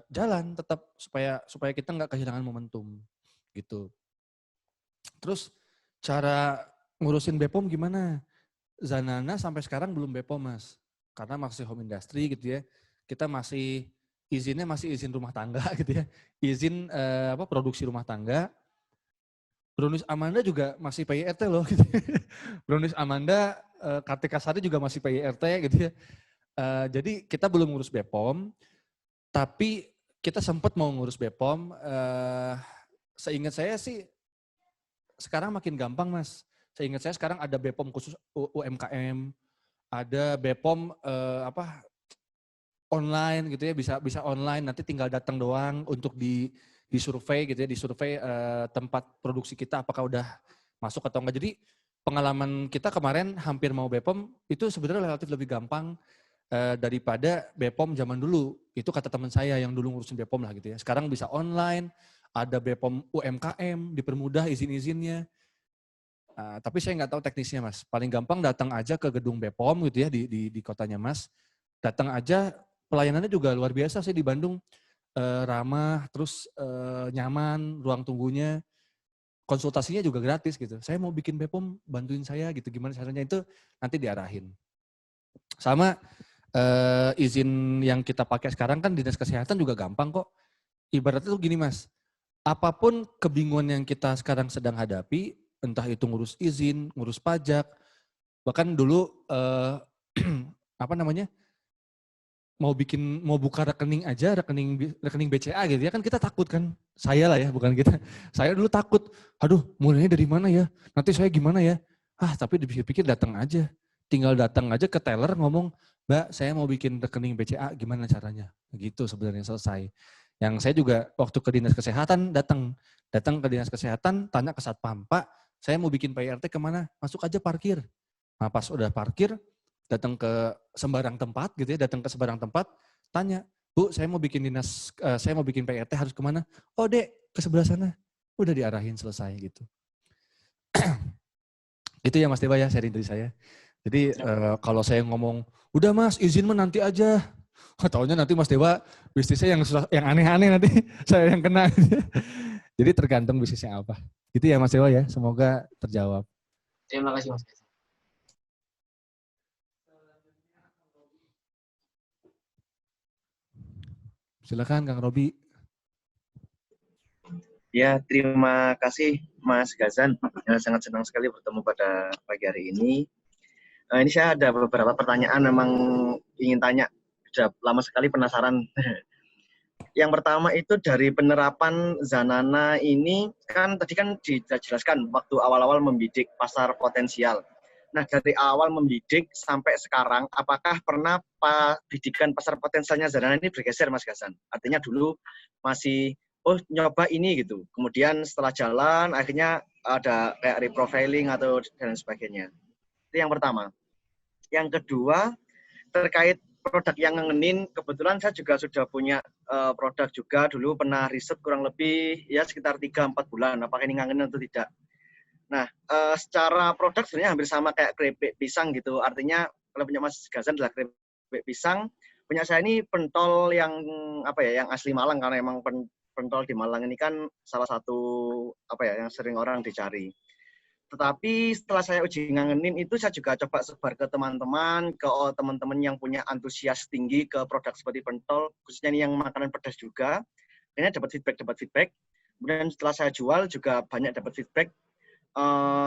A: jalan tetap supaya kita nggak kehilangan momentum gitu. Terus cara ngurusin BPOM gimana? Zanana sampai sekarang belum BPOM Mas, karena masih home industry gitu ya. Kita izinnya masih izin rumah tangga gitu ya, izin produksi rumah tangga. Brownies Amanda juga masih PIRT loh gitu. Brownies Amanda, Kartika Sari juga masih PIRT gitu ya. Jadi kita belum ngurus BPOM, tapi kita sempat mau ngurus BPOM. Seingat saya sih sekarang makin gampang Mas. Seingat saya sekarang ada BPOM khusus UMKM, ada BPOM online gitu ya, bisa online, nanti tinggal datang doang untuk disurvei gitu ya, disurvei tempat produksi kita apakah udah masuk atau enggak. Jadi pengalaman kita kemarin hampir mau BPOM itu sebenarnya relatif lebih gampang daripada BPOM zaman dulu. Itu kata teman saya yang dulu ngurusin BPOM lah gitu ya. Sekarang bisa online, ada BPOM UMKM, dipermudah izin-izinnya. Tapi saya nggak tahu teknisnya Mas. Paling gampang datang aja ke gedung BPOM gitu ya di kotanya Mas. Datang aja, pelayanannya juga luar biasa sih di Bandung. Ramah, terus nyaman, ruang tunggunya, konsultasinya juga gratis gitu. Saya mau bikin BPOM, bantuin saya gitu, gimana caranya, itu nanti diarahin. Sama izin yang kita pakai sekarang kan dinas kesehatan juga gampang kok. Ibaratnya tuh gini Mas, apapun kebingungan yang kita sekarang sedang hadapi, entah itu ngurus izin, ngurus pajak, bahkan dulu mau buka rekening aja, rekening BCA gitu ya, kan kita takut kan. Saya lah ya, bukan kita. Saya dulu takut, aduh mulainya dari mana ya, nanti saya gimana ya. Tapi dipikir-pikir datang aja. Tinggal datang aja ke teller ngomong, Mbak saya mau bikin rekening BCA, gimana caranya. Gitu sebenarnya, selesai. Yang saya juga waktu ke dinas kesehatan datang ke dinas kesehatan, tanya ke satpam, Pak saya mau bikin PIRT kemana, masuk aja parkir. Nah pas udah parkir, datang ke sembarang tempat gitu ya, datang ke sembarang tempat, tanya, Bu, saya mau bikin PRT harus kemana? Oh Dek, ke sebelah sana. Udah diarahin, selesai gitu. Itu ya Mas Dewa ya, sharing dari saya. Jadi kalau saya ngomong, udah Mas, izin mah nanti aja. Taunya nanti Mas Dewa bisnisnya yang aneh-aneh nanti saya yang kena. Jadi tergantung bisnisnya apa. Gitu ya Mas Dewa ya, semoga terjawab.
C: Terima kasih Mas Kaisang.
A: Silakan Kang Robi.
D: Ya, terima kasih Mas Gazan. Sangat senang sekali bertemu pada pagi hari ini. Ini saya ada beberapa pertanyaan memang ingin tanya. Sudah lama sekali penasaran. Yang pertama itu dari penerapan Zanana ini, kan tadi kan dijelaskan waktu awal-awal membidik pasar potensial. Nah, dari awal membidik sampai sekarang, apakah pernah bidikan pasar potensialnya Zanana ini bergeser, Mas Gazan? Artinya dulu masih, nyoba ini gitu. Kemudian setelah jalan, akhirnya ada kayak reprofiling atau dan sebagainya. Itu yang pertama. Yang kedua, terkait produk yang ngangenin, kebetulan saya juga sudah punya produk juga, dulu pernah riset kurang lebih ya sekitar 3-4 bulan, apakah ini ngangenin atau tidak. Nah, secara produk sebenarnya hampir sama kayak keripik pisang gitu. Artinya kalau punya Mas Gazan adalah keripik pisang, punya saya ini pentol yang yang asli Malang, karena emang pentol di Malang ini kan salah satu yang sering orang dicari. Tetapi setelah saya uji ngangenin itu saya juga coba sebar ke teman-teman, ke teman-teman yang punya antusias tinggi ke produk seperti pentol, khususnya ini yang makanan pedas juga. Akhirnya dapat feedback. Kemudian setelah saya jual juga banyak dapat feedback.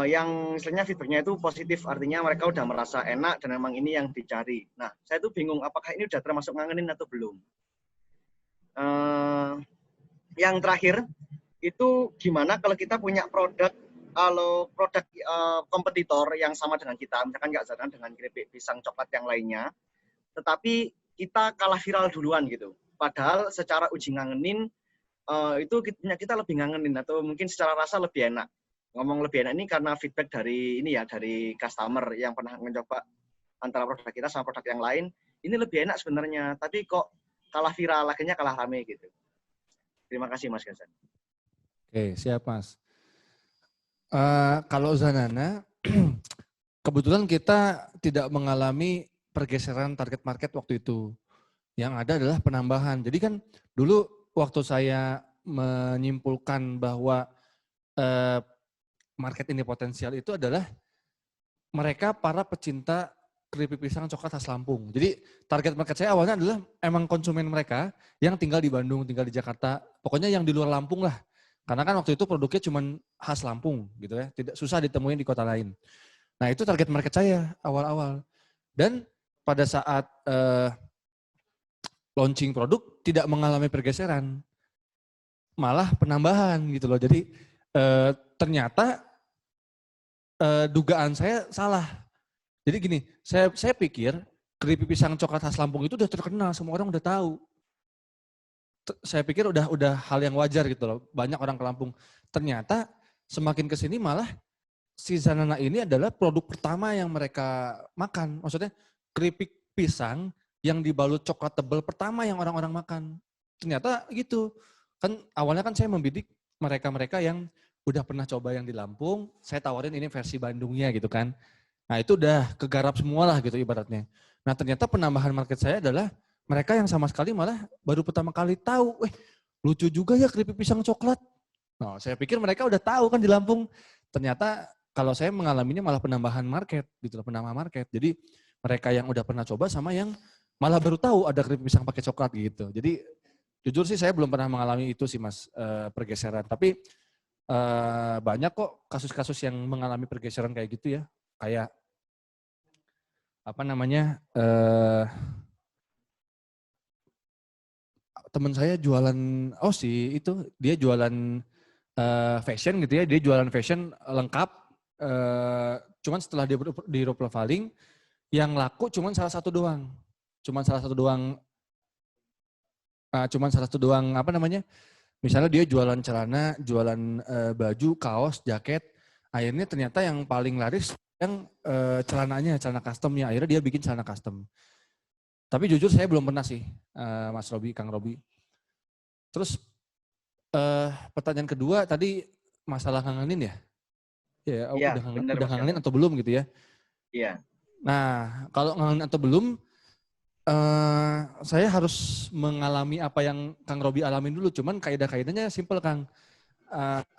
D: Yang istilahnya feedbacknya itu positif, artinya mereka udah merasa enak dan memang ini yang dicari. Nah, saya tuh bingung apakah ini udah termasuk ngangenin atau belum. Yang terakhir, itu gimana kalau kita punya produk kompetitor yang sama dengan kita, misalkan nggak Zanana dengan keripik pisang coklat yang lainnya, tetapi kita kalah viral duluan gitu. Padahal secara uji ngangenin, itu kita lebih ngangenin atau mungkin secara rasa lebih enak. Ngomong lebih enak ini karena feedback dari customer yang pernah mencoba antara produk kita sama produk yang lain, ini lebih enak sebenarnya, tapi kok kalah viral, akhirnya kalah rame gitu. Terima kasih Mas Gazan.
A: Oke, siap Mas. Kalau Zanana, kebetulan kita tidak mengalami pergeseran target market waktu itu. Yang ada adalah penambahan. Jadi kan dulu waktu saya menyimpulkan bahwa market ini potensial itu adalah mereka para pecinta keripik pisang coklat khas Lampung. Jadi target market saya awalnya adalah emang konsumen mereka yang tinggal di Bandung, tinggal di Jakarta, pokoknya yang di luar Lampung lah. Karena kan waktu itu produknya cuma khas Lampung gitu ya, tidak susah ditemuin di kota lain. Nah itu target market saya awal-awal. Dan pada saat launching produk tidak mengalami pergeseran, malah penambahan gitu loh. Jadi ternyata dugaan saya salah. Jadi gini, saya pikir keripik pisang coklat khas Lampung itu udah terkenal, semua orang udah tahu. Saya pikir udah hal yang wajar gitu loh. Banyak orang ke Lampung. Ternyata semakin ke sini malah si Zanana ini adalah produk pertama yang mereka makan. Maksudnya keripik pisang yang dibalut coklat tebal pertama yang orang-orang makan. Ternyata gitu. Kan awalnya kan saya membidik mereka-mereka yang udah pernah coba yang di Lampung, saya tawarin ini versi Bandungnya gitu kan. Nah itu udah kegarap semua lah gitu ibaratnya. Nah ternyata penambahan market saya adalah mereka yang sama sekali malah baru pertama kali tahu, lucu juga ya keripik pisang coklat. Nah, saya pikir mereka udah tahu kan di Lampung. Ternyata kalau saya mengalaminya malah penambahan market, gitu loh, penambah market. Jadi mereka yang udah pernah coba sama yang malah baru tahu ada keripik pisang pakai coklat gitu. Jadi jujur sih saya belum pernah mengalami itu sih Mas, pergeseran. Tapi banyak kok kasus-kasus yang mengalami pergeseran kayak gitu ya. Kayak apa namanya? Teman saya jualan, dia jualan fashion gitu ya, dia jualan fashion lengkap, cuman setelah dia di profiling, yang laku cuman salah satu doang apa namanya, misalnya dia jualan celana, jualan baju, kaos, jaket, akhirnya ternyata yang paling laris yang celana customnya, akhirnya dia bikin celana custom. Tapi jujur saya belum pernah sih, Mas Robi, Kang Robi. Terus pertanyaan kedua tadi masalah ngangenin ya?
D: Iya,
A: udah ngangenin atau belum gitu ya?
D: Iya.
A: Nah, kalau ngangenin atau belum, saya harus mengalami apa yang Kang Robi alamin dulu. Cuman kaidah-kaidahnya simpel Kang.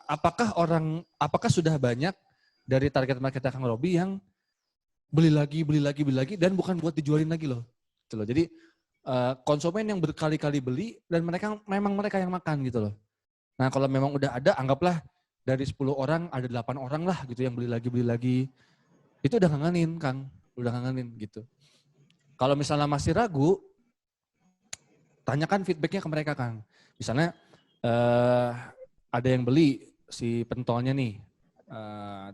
A: Apakah sudah banyak dari target marketnya Kang Robi yang beli lagi dan bukan buat dijualin lagi loh. Gitu loh. Jadi konsumen yang berkali-kali beli dan memang mereka yang makan gitu loh. Nah kalau memang udah ada, anggaplah dari 10 orang ada 8 orang lah gitu yang beli lagi. Itu udah ngangenin Kang, udah ngangenin gitu. Kalau misalnya masih ragu, tanyakan feedbacknya ke mereka Kang. Misalnya ada yang beli si pentolnya nih,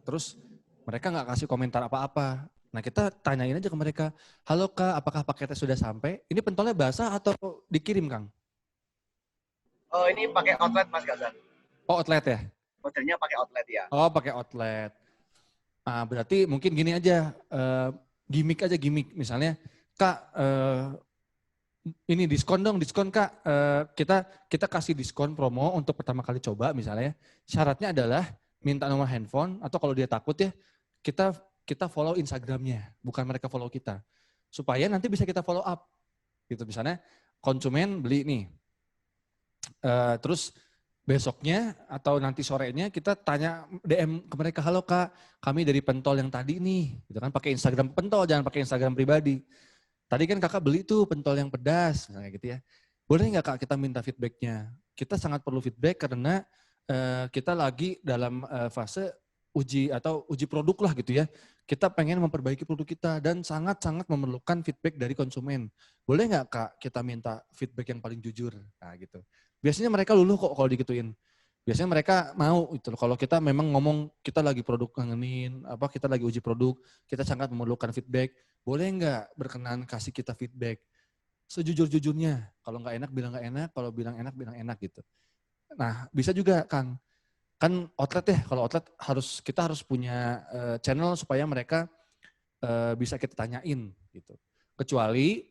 A: terus mereka nggak kasih komentar apa-apa. Nah kita tanyain aja ke mereka, halo Kak, apakah paketnya sudah sampai? Ini pentolnya basah atau dikirim Kang?
D: Oh ini pakai outlet Mas Gazan.
A: Oh outlet ya?
D: Modelnya pakai outlet ya.
A: Oh pakai outlet. Nah, berarti mungkin gini aja, gimmick. Misalnya, Kak, ini diskon Kak. Kita kasih diskon promo untuk pertama kali coba misalnya. Syaratnya adalah minta nomor handphone atau kalau dia takut ya, kita follow Instagramnya, bukan mereka follow kita. Supaya nanti bisa kita follow up. Gitu misalnya konsumen beli nih. Terus besoknya atau nanti sorenya kita tanya DM ke mereka, halo Kak, kami dari pentol yang tadi nih, gitu kan, pakai Instagram pentol, jangan pakai Instagram pribadi. Tadi kan Kakak beli tuh pentol yang pedas, misalnya gitu ya. Boleh nggak Kak kita minta feedbacknya? Kita sangat perlu feedback karena kita lagi dalam fase uji produk lah gitu ya. Kita pengen memperbaiki produk kita dan sangat-sangat memerlukan feedback dari konsumen. Boleh nggak Kak kita minta feedback yang paling jujur? Nah gitu. Biasanya mereka luluh kok kalau digituin. Biasanya mereka mau itu. Kalau kita memang ngomong kita lagi produk kangenin, kita lagi uji produk, kita sangat memerlukan feedback. Boleh nggak berkenan kasih kita feedback? Sejujur-jujurnya. Kalau nggak enak bilang nggak enak, kalau bilang enak gitu. Nah bisa juga Kang. Kan outlet ya, kalau outlet kita harus punya channel supaya mereka bisa kita tanyain gitu. Kecuali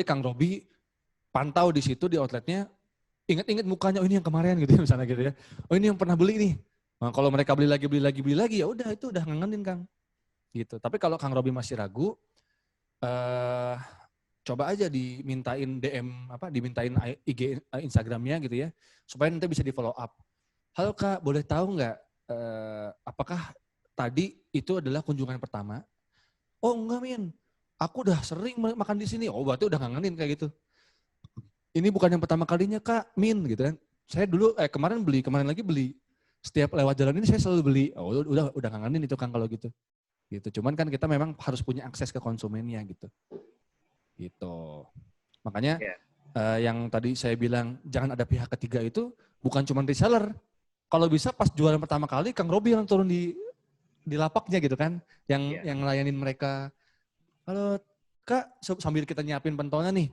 A: Kang Robi pantau di situ di outletnya, ingat-ingat mukanya, oh ini yang kemarin gitu ya misalnya gitu ya. Oh ini yang pernah beli nih. Nah, kalau mereka beli lagi ya udah itu udah ngangenin Kang. Gitu. Tapi kalau Kang Robi masih ragu, coba aja dimintain DM dimintain IG Instagramnya gitu ya, supaya nanti bisa di follow up. Halo Kak, boleh tahu nggak apakah tadi itu adalah kunjungan pertama? Oh enggak Min, aku udah sering makan di sini. Oh berarti udah ngangenin kayak gitu. Ini bukan yang pertama kalinya Kak, Min gitu kan. Saya dulu kemarin lagi beli. Setiap lewat jalan ini saya selalu beli. Oh udah ngangenin itu Kang kalau gitu. Gitu. Cuman kan kita memang harus punya akses ke konsumennya gitu. Gitu. Makanya yang tadi saya bilang jangan ada pihak ketiga itu bukan cuma reseller. Kalau bisa pas jualan pertama kali Kang Robi yang turun di lapaknya gitu kan, yang ngelayanin mereka. Halo Kak, sambil kita nyiapin pentolnya nih,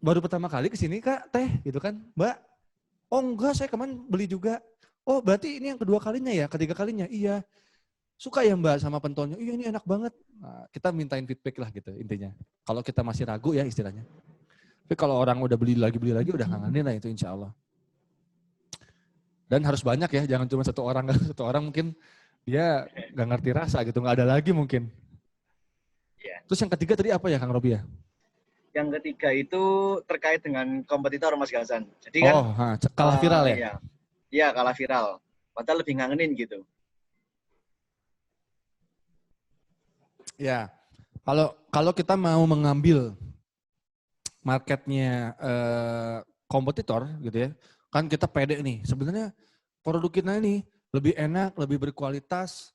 A: baru pertama kali kesini Kak, teh gitu kan, Mbak. Oh enggak, saya kemarin beli juga. Oh berarti ini yang kedua kalinya ya, ketiga kalinya, iya. Suka ya Mbak sama pentolnya, iya ini enak banget. Nah, kita mintain feedback lah gitu intinya. Kalau kita masih ragu ya istilahnya. Tapi kalau orang udah beli lagi udah ngangenin lah itu insya Allah. Dan harus banyak ya, jangan cuma satu orang. Satu orang mungkin dia nggak ngerti rasa gitu, nggak ada lagi mungkin.
D: Ya.
A: Terus yang ketiga tadi apa ya Kang Robi ya?
D: Yang ketiga itu terkait dengan kompetitor Mas Gazan. Jadi kan
A: kalah viral ya?
D: Iya, ya, kalah viral. Padahal lebih ngangenin gitu.
A: Ya, kalau kita mau mengambil marketnya kompetitor gitu ya, kan kita pede nih. Sebenarnya produk kita ini lebih enak, lebih berkualitas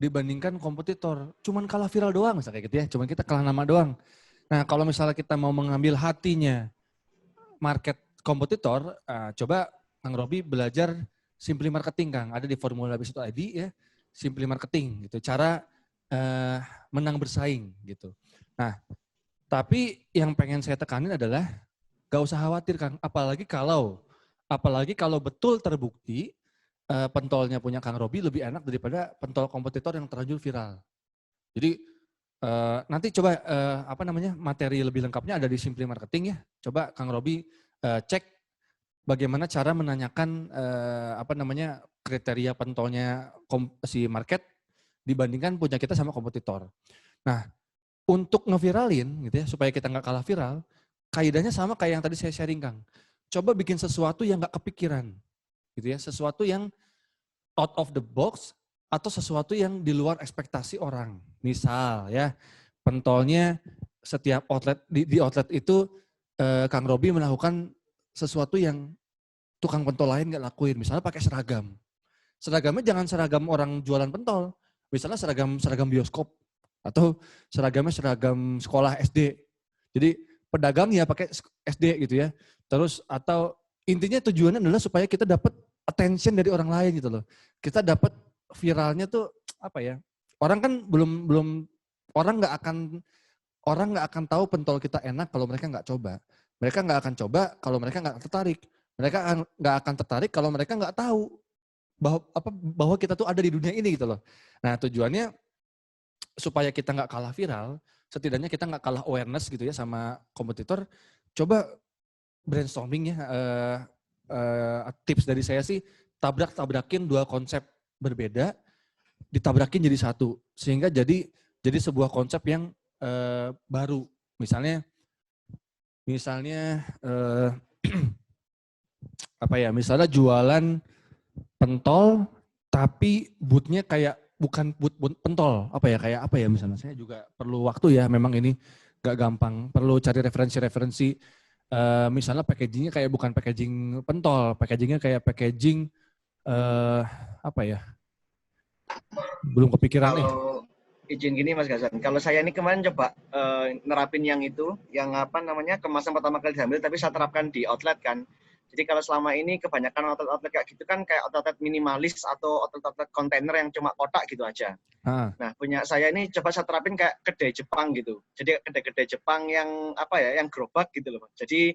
A: dibandingkan kompetitor. Cuman kalah viral doang misalnya gitu ya, cuman kita kalah nama doang. Nah kalau misalnya kita mau mengambil hatinya market kompetitor, coba Kang Robi belajar Simply Marketing Kang, ada di Formula Business ID ya, Simply Marketing gitu. Cara menang bersaing gitu. Nah, tapi yang pengen saya tekanin adalah gak usah khawatir Kang, apalagi kalau betul terbukti pentolnya punya Kang Robi lebih enak daripada pentol kompetitor yang terlanjur viral. Jadi nanti coba materi lebih lengkapnya ada di Simply Marketing ya. Coba Kang Robi cek bagaimana cara menanyakan kriteria pentolnya si market dibandingkan punya kita sama kompetitor. Nah, untuk ngeviralin gitu ya, supaya kita nggak kalah viral, kaidahnya sama kayak yang tadi saya sharing Kang. Coba bikin sesuatu yang nggak kepikiran, gitu ya, sesuatu yang out of the box atau sesuatu yang di luar ekspektasi orang. Misal ya, pentolnya setiap outlet di outlet itu Kang Robi melakukan sesuatu yang tukang pentol lain nggak lakuin. Misalnya pakai seragam. Seragamnya jangan seragam orang jualan pentol. Misalnya seragam bioskop atau seragam sekolah SD. Jadi pedagangnya pakai SD gitu ya. Terus atau intinya tujuannya adalah supaya kita dapat attention dari orang lain gitu loh. Kita dapat viralnya tuh apa ya? Orang kan belum orang nggak akan tahu pentol kita enak kalau mereka nggak coba. Mereka nggak akan coba kalau mereka nggak tertarik. Mereka nggak akan tertarik kalau mereka nggak tahu bahwa kita tuh ada di dunia ini gitu loh. Nah tujuannya supaya kita nggak kalah viral, setidaknya kita nggak kalah awareness gitu ya sama kompetitor. Coba brainstorming ya, tips dari saya sih tabrakin dua konsep berbeda, ditabrakin jadi satu sehingga jadi sebuah konsep yang baru. Misalnya misalnya jualan pentol tapi bootnya kayak bukan boot pentol, kayak apa ya misalnya. Saya juga perlu waktu ya, memang ini gak gampang, perlu cari referensi misalnya packagingnya kayak bukan packaging pentol, packagingnya kayak packaging belum kepikiran nih.
D: Kalau izin gini Mas Gazan, kalau saya ini kemarin coba nerapin yang kemasan pertama kali diambil tapi saya terapkan di outlet kan. Jadi kalau selama ini kebanyakan outlet-outlet kayak gitu kan kayak outlet minimalis atau outlet kontainer yang cuma kotak gitu aja. Nah punya saya ini coba saya terapin kayak kedai Jepang gitu. Jadi kedai Jepang yang yang gerobak gitu loh. Jadi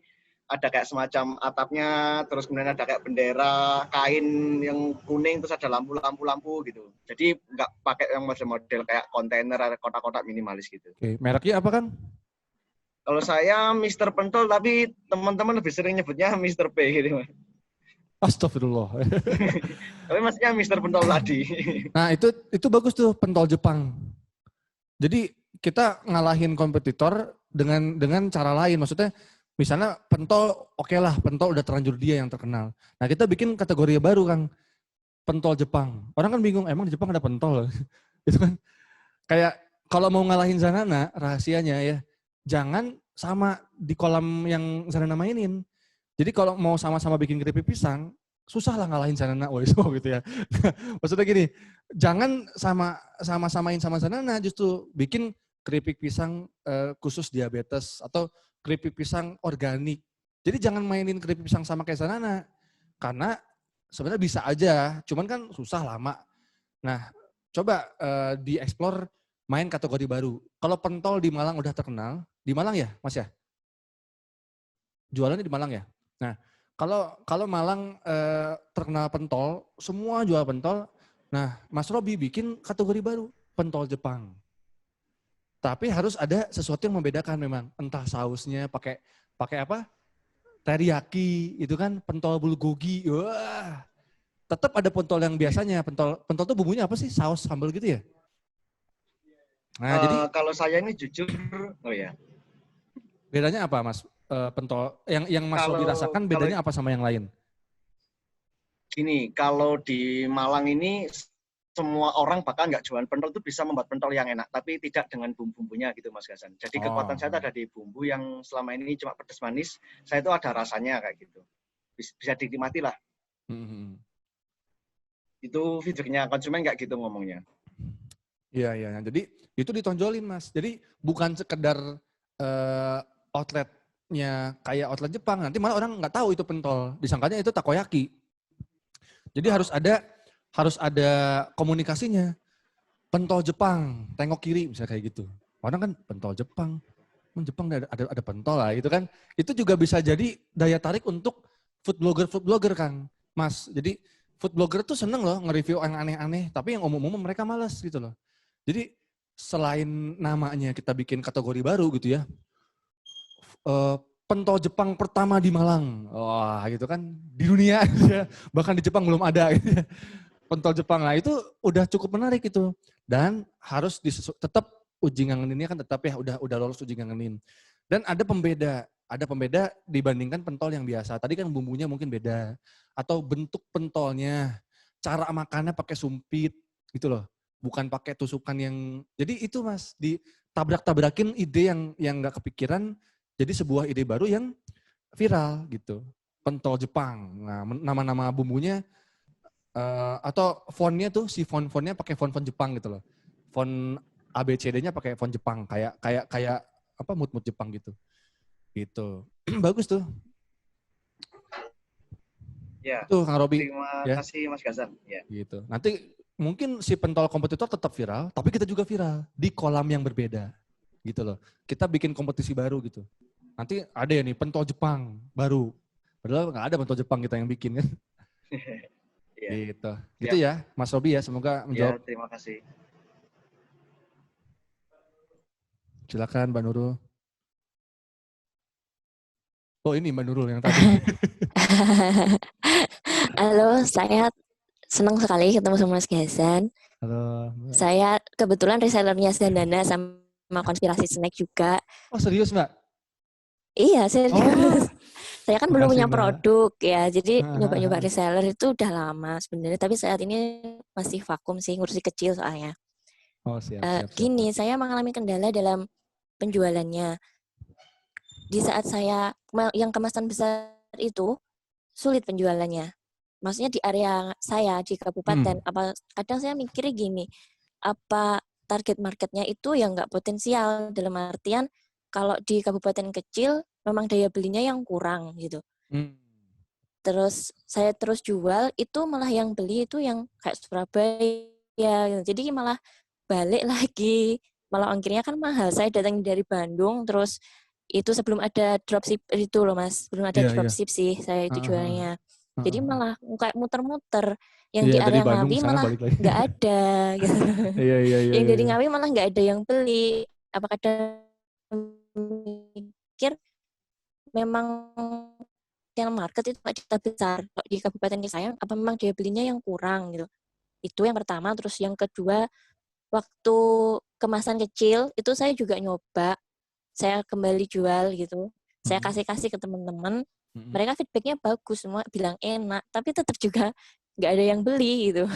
D: ada kayak semacam atapnya, terus kemudian ada kayak bendera kain yang kuning, terus ada lampu-lampu gitu. Jadi nggak pakai yang model-model kayak kontainer atau kotak-kotak minimalis gitu.
A: Oke, mereknya apa kan?
D: Kalau saya Mr. Pentol, tapi teman-teman lebih sering nyebutnya Mr. P gitu.
A: Astagfirullah.
D: Tapi maksudnya Mr. Pentol tadi.
A: Nah itu bagus tuh, pentol Jepang. Jadi kita ngalahin kompetitor dengan cara lain, maksudnya misalnya pentol, oke lah, pentol udah terlanjur dia yang terkenal. Nah kita bikin kategori baru Kang, pentol Jepang. Orang kan bingung, emang di Jepang ada pentol? Itu kan kayak kalau mau ngalahin Zanana, rahasianya ya, jangan sama di kolam yang Zanana mainin. Jadi kalau mau sama-sama bikin keripik pisang, susah lah ngalahin Zanana, gitu ya. Maksudnya gini, jangan sama-samain sama Zanana, justru bikin keripik pisang khusus diabetes atau keripik pisang organik. Jadi jangan mainin keripik pisang sama kayak Zanana. Karena sebenarnya bisa aja, cuman kan susah, lama. Nah, coba dieksplor main kategori baru. Kalau pentol di Malang udah terkenal, di Malang ya Mas ya? Jualannya di Malang ya? Nah, kalau Malang terkenal pentol, semua jual pentol. Nah, Mas Robi bikin kategori baru, pentol Jepang. Tapi harus ada sesuatu yang membedakan memang. Entah sausnya pakai apa? Teriyaki, itu kan pentol bulgogi. Wah. Tetap ada pentol yang biasanya. Pentol tuh bumbunya apa sih? Saus sambal gitu ya? Nah, jadi
D: Kalau saya ini jujur, oh ya.
A: bedanya apa Mas? Pentol yang Mas Robi rasakan bedanya apa sama yang lain?
D: Gini, kalau di Malang ini semua orang bakal nggak jualan pentol itu bisa membuat pentol yang enak, tapi tidak dengan bumbu-bumbunya gitu Mas Gasan. Jadi kekuatan saya itu ada di bumbu yang selama ini cuma pedas manis, saya itu ada rasanya kayak gitu. Bisa dinikmati lah. Itu fiturnya konsumen nggak gitu ngomongnya.
A: Iya. Jadi itu ditonjolin Mas. Jadi bukan sekedar outletnya kayak outlet Jepang. Nanti malah orang nggak tahu itu pentol. Disangkanya itu takoyaki. Jadi harus ada komunikasinya. Pentol Jepang, tengok kiri misalnya kayak gitu. Orang kan pentol Jepang. Jepang ada pentol lah gitu kan. Itu juga bisa jadi daya tarik untuk food blogger kan Mas. Jadi food blogger tuh seneng loh nge-review yang aneh-aneh. Tapi yang umum-umum mereka malas gitu loh. Jadi selain namanya kita bikin kategori baru gitu ya. Pentol Jepang pertama di Malang. Wah gitu kan. Di dunia ya. Bahkan di Jepang belum ada gitu ya. Pentol Jepang. Nah itu udah cukup menarik itu. Dan harus tetap uji ngangeninnya kan tetap ya udah lolos uji ngangenin. Dan ada pembeda dibandingkan pentol yang biasa. Tadi kan bumbunya mungkin beda. Atau bentuk pentolnya. Cara makannya pakai sumpit gitu loh. Bukan pakai tusukan yang, jadi itu Mas, ditabrak-tabrakin ide yang gak kepikiran, jadi sebuah ide baru yang viral gitu. Pentol Jepang, nah nama-nama bumbunya, atau fontnya tuh, si fontnya pakai font Jepang gitu loh. Font ABCD-nya pakai font Jepang, kayak apa mood Jepang gitu. Gitu. Bagus tuh.
D: Ya,
A: tuh Kang Robi.
D: Terima kasih Mas Gasan. Ya.
A: Gitu. Nanti mungkin si pentol kompetitor tetap viral, tapi kita juga viral di kolam yang berbeda, gitu loh. Kita bikin kompetisi baru gitu. Nanti ada ya nih pentol Jepang baru, padahal nggak ada pentol Jepang kita yang bikin kan. Gitu. Gitu ya, Mas Robi ya. Semoga menjawab.
D: Ya, terima kasih.
A: Silakan Mbak Nurul. Oh ini Mbak Nurul yang tadi.
E: Halo, saya senang sekali ketemu sama Mas Gasan.
A: Halo. Mbak.
E: Saya kebetulan resellernya Zandana sama Konspirasi Snack juga.
A: Oh serius Mbak?
E: Iya, serius.
A: Oh.
E: Saya kan belum punya
A: Mbak.
E: produk ya, jadi nyoba-nyoba reseller itu udah lama sebenarnya. Tapi saat ini masih vakum sih, ngurusi kecil soalnya.
A: Oh siap.
E: Gini, saya mengalami kendala dalam penjualannya. Di saat saya yang kemasan besar itu sulit penjualannya. Maksudnya di area saya di kabupaten, kadang saya mikirnya gini, apa target marketnya itu yang nggak potensial, dalam artian kalau di kabupaten kecil memang daya belinya yang kurang gitu. Terus saya terus jual, itu malah yang beli itu yang kayak Surabaya gitu. Jadi malah balik lagi, malah ongkirnya kan mahal. Saya datang dari Bandung, terus itu sebelum ada dropship itu loh Mas, belum ada dropship sih saya itu jualnya. Jadi malah kayak muter-muter, yang di area Ngawi malah nggak ada gitu. Yang dari Ngawi malah nggak ada yang beli. Apa kadang mikir memang yang market itu tidak besar. Kalau di kabupaten saya, apa memang daya belinya yang kurang gitu. Itu yang pertama. Terus yang kedua, waktu kemasan kecil itu saya juga nyoba, saya kembali jual gitu. Saya kasih ke teman-teman. Mereka feedbacknya bagus, semua bilang enak, tapi tetap juga nggak ada yang beli gitu.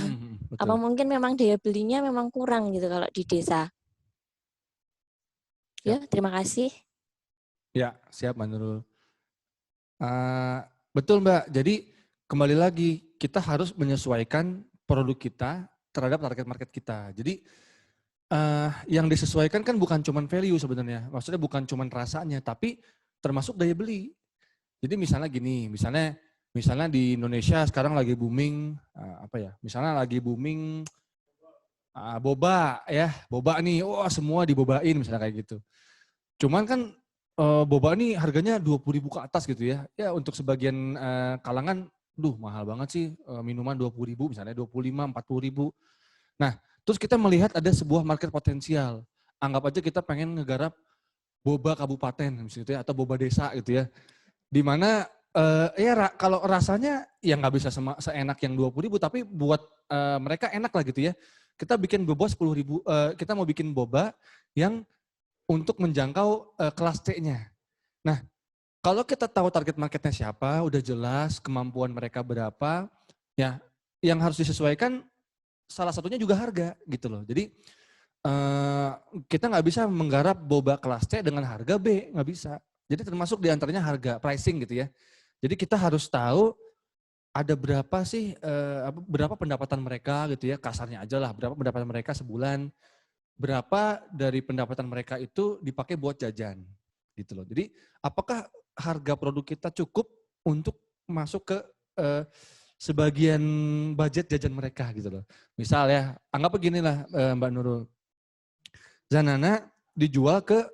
E: Apa mungkin memang daya belinya memang kurang gitu kalau di desa. Ya, terima kasih. Ya, siap Mbak Nurul. Betul Mbak, jadi kembali lagi kita harus menyesuaikan produk kita terhadap target market kita. Jadi yang disesuaikan kan bukan cuma value sebenarnya, maksudnya bukan cuma rasanya, tapi termasuk daya beli. Jadi misalnya gini, misalnya di Indonesia sekarang lagi booming misalnya lagi booming
A: boba ya, boba nih, wah semua dibobain misalnya kayak gitu. Cuman kan boba nih harganya 20.000 ke atas gitu ya. Ya untuk sebagian kalangan, mahal banget sih minuman 20.000 misalnya 25, 40.000. Nah, terus kita melihat ada sebuah market potensial. Anggap aja kita pengen ngegarap boba kabupaten misalnya, atau boba desa gitu ya. Di mana kalau rasanya ya nggak bisa seenak yang 20.000, tapi buat mereka enak lah gitu ya. Kita bikin boba 10.000, kita mau bikin boba yang untuk menjangkau kelas C-nya. Nah, kalau kita tahu target marketnya siapa, udah jelas kemampuan mereka berapa, ya yang harus disesuaikan salah satunya juga harga gitu loh. Jadi kita nggak bisa menggarap boba kelas C dengan harga B, nggak bisa. Jadi termasuk diantaranya harga, pricing gitu ya. Jadi kita harus tahu ada berapa sih, berapa pendapatan mereka gitu ya, kasarnya aja lah, berapa pendapatan mereka sebulan, berapa dari pendapatan mereka itu dipakai buat jajan gitu loh. Jadi apakah harga produk kita cukup untuk masuk ke sebagian budget jajan mereka gitu loh. Misal ya, anggap beginilah Mbak Nurul, Zanana dijual ke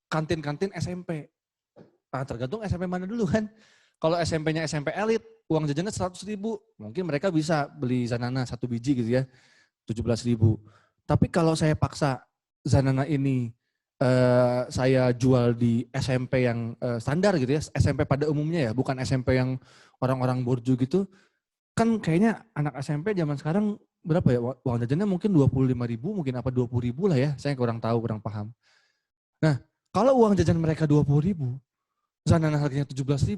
A: kantin-kantin SMP. Nah, tergantung SMP mana dulu kan. Kalau SMP-nya SMP elit, uang jajannya 100.000, mungkin mereka bisa beli Zanana 1 biji gitu ya, 17.000. Tapi kalau saya paksa Zanana ini saya jual di SMP yang standar gitu ya, SMP pada umumnya ya, bukan SMP yang orang-orang borju gitu, kan kayaknya anak SMP zaman sekarang berapa ya, uang jajannya mungkin 25.000, mungkin apa 20.000 lah ya, saya kurang tahu, kurang paham. Nah, kalau uang jajan mereka 20.000, Zanana harganya 17.000,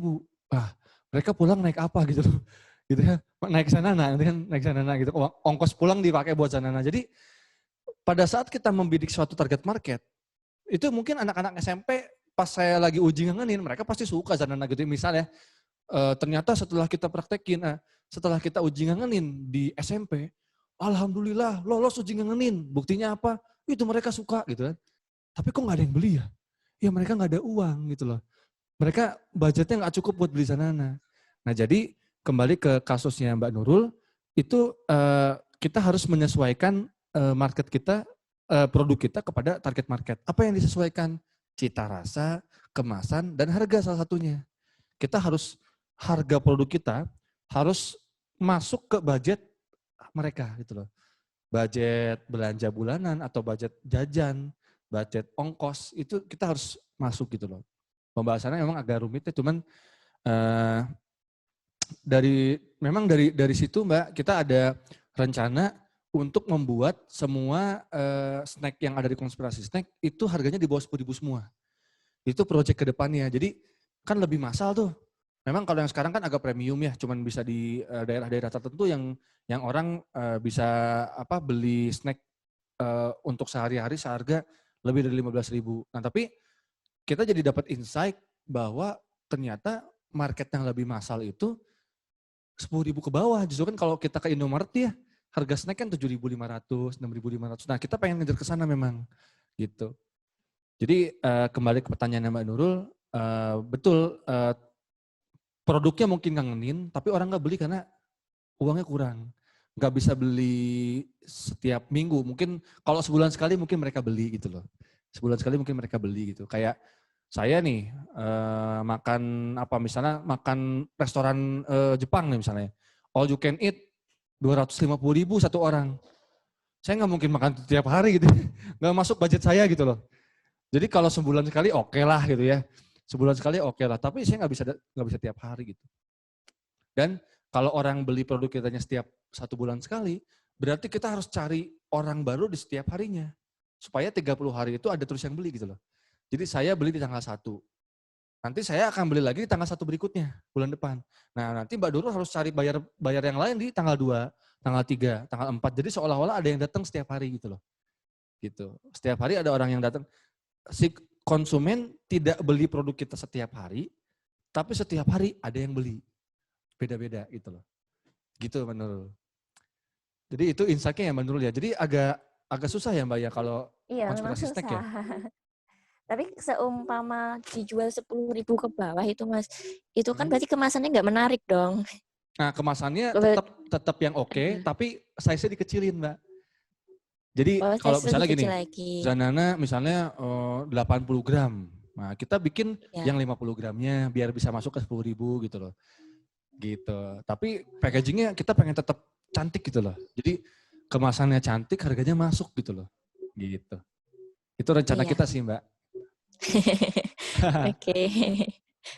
A: mereka pulang naik apa gitu loh. Gitu ya, naik Zanana, gitu kan, naik Zanana gitu. Ongkos pulang dipakai buat Zanana. Jadi pada saat kita membidik suatu target market, itu mungkin anak-anak SMP pas saya lagi uji ngangenin, mereka pasti suka Zanana gitu. Misalnya, ternyata setelah kita praktekin, setelah kita uji ngangenin di SMP, alhamdulillah lolos uji ngangenin. Buktinya apa? Itu mereka suka gitu kan. Tapi kok nggak ada yang beli ya? Ya mereka nggak ada uang gitu loh. Mereka budgetnya nggak cukup buat beli Zanana. Nah jadi kembali ke kasusnya Mbak Nurul, itu kita harus menyesuaikan market kita, produk kita kepada target market. Apa yang disesuaikan? Cita rasa, kemasan, dan harga salah satunya. Kita harus, harga produk kita harus masuk ke budget mereka gitu loh. Budget belanja bulanan atau budget jajan, budget ongkos, itu kita harus masuk gitu loh. Pembahasannya memang agak rumit ya, cuman dari situ Mbak, kita ada rencana untuk membuat semua snack yang ada di Konspirasi Snack itu harganya di bawah 10.000 semua. Itu proyek ke depannya. Jadi kan lebih massal tuh. Memang kalau yang sekarang kan agak premium ya, cuman bisa di daerah-daerah tertentu yang orang bisa beli snack untuk sehari-hari seharga lebih dari 15.000. Nah, tapi kita jadi dapat insight bahwa ternyata market yang lebih massal itu 10.000 ke bawah. Justru kan kalau kita ke Indomaret ya, harga snack kan 7.500, 6.500. Nah, kita pengen ngejar ke sana memang gitu. Jadi kembali ke pertanyaan Mbak Nurul, betul, produknya mungkin ngangenin, tapi orang nggak beli karena uangnya kurang. Nggak bisa beli setiap minggu. Mungkin kalau sebulan sekali mungkin mereka beli gitu loh. Sebulan sekali mungkin mereka beli gitu. Kayak saya nih makan misalnya makan restoran Jepang nih misalnya. All you can eat 250.000 satu orang. Saya nggak mungkin makan tiap hari gitu. Nggak masuk budget saya gitu loh. Jadi kalau sebulan sekali oke lah gitu ya. Sebulan sekali oke lah. Tapi saya nggak bisa tiap hari gitu. Dan kalau orang beli produk kitanya setiap 1 bulan sekali, berarti kita harus cari orang baru di setiap harinya. Supaya 30 hari itu ada terus yang beli gitu loh. Jadi saya beli di tanggal 1. Nanti saya akan beli lagi di tanggal 1 berikutnya, bulan depan. Nah nanti Mbak Nurul harus cari bayar yang lain di tanggal 2, tanggal 3, tanggal 4. Jadi seolah-olah ada yang datang setiap hari gitu loh. Gitu. Setiap hari ada orang yang datang. Si konsumen tidak beli produk kita setiap hari, tapi setiap hari ada yang beli. Beda-beda gitu loh. Gitu Mbak Nurul. Jadi itu insight-nya ya Mbak Nurul ya. Jadi agak susah ya Mbak ya kalau konspirasi snack ya.
E: Tapi seumpama dijual 10.000 ke bawah itu Mas, itu kan berarti kemasannya nggak menarik dong.
A: Nah kemasannya tetap yang oke, tapi size-nya dikecilin Mbak. Jadi
E: Oh,
A: kalau
E: size
A: misalnya
E: lebih
A: gini,
E: kecil lagi.
A: Zanana misalnya 80 gram. Nah, kita bikin
E: Ya.
A: yang 50 gramnya biar bisa masuk ke 10.000 gitu loh. Gitu. Tapi packagingnya kita pengen tetap cantik gitu loh. Jadi kemasannya cantik, harganya masuk gitu loh. Gitu. Itu rencana
E: Iya.
A: kita sih, Mbak.
E: Oke.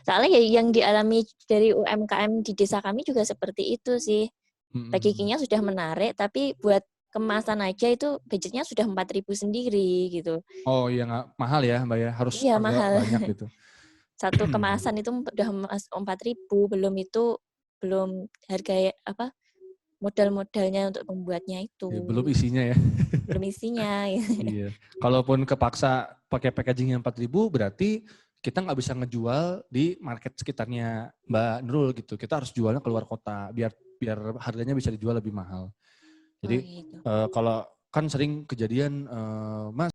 E: Soalnya ya yang dialami dari UMKM di desa kami juga seperti itu sih. Packagingnya sudah menarik, tapi buat kemasan aja itu budgetnya sudah 4.000 sendiri gitu.
A: Oh iya, nggak mahal ya Mbak ya, harus
E: Iya,
A: agak
E: mahal.
A: banyak gitu.
E: Satu kemasan itu udah 4.000, belum harga apa modal-modalnya untuk membuatnya itu.
A: Ya, belum isinya ya.
E: Belum isinya.
A: Iya. Kalaupun kepaksa pakai packaging yang 4.000 berarti kita nggak bisa ngejual di market sekitarnya Mbak Nurul gitu. Kita harus jualnya keluar kota biar harganya bisa dijual lebih mahal. Jadi
E: Oh, gitu.
A: kalau kan sering kejadian Mas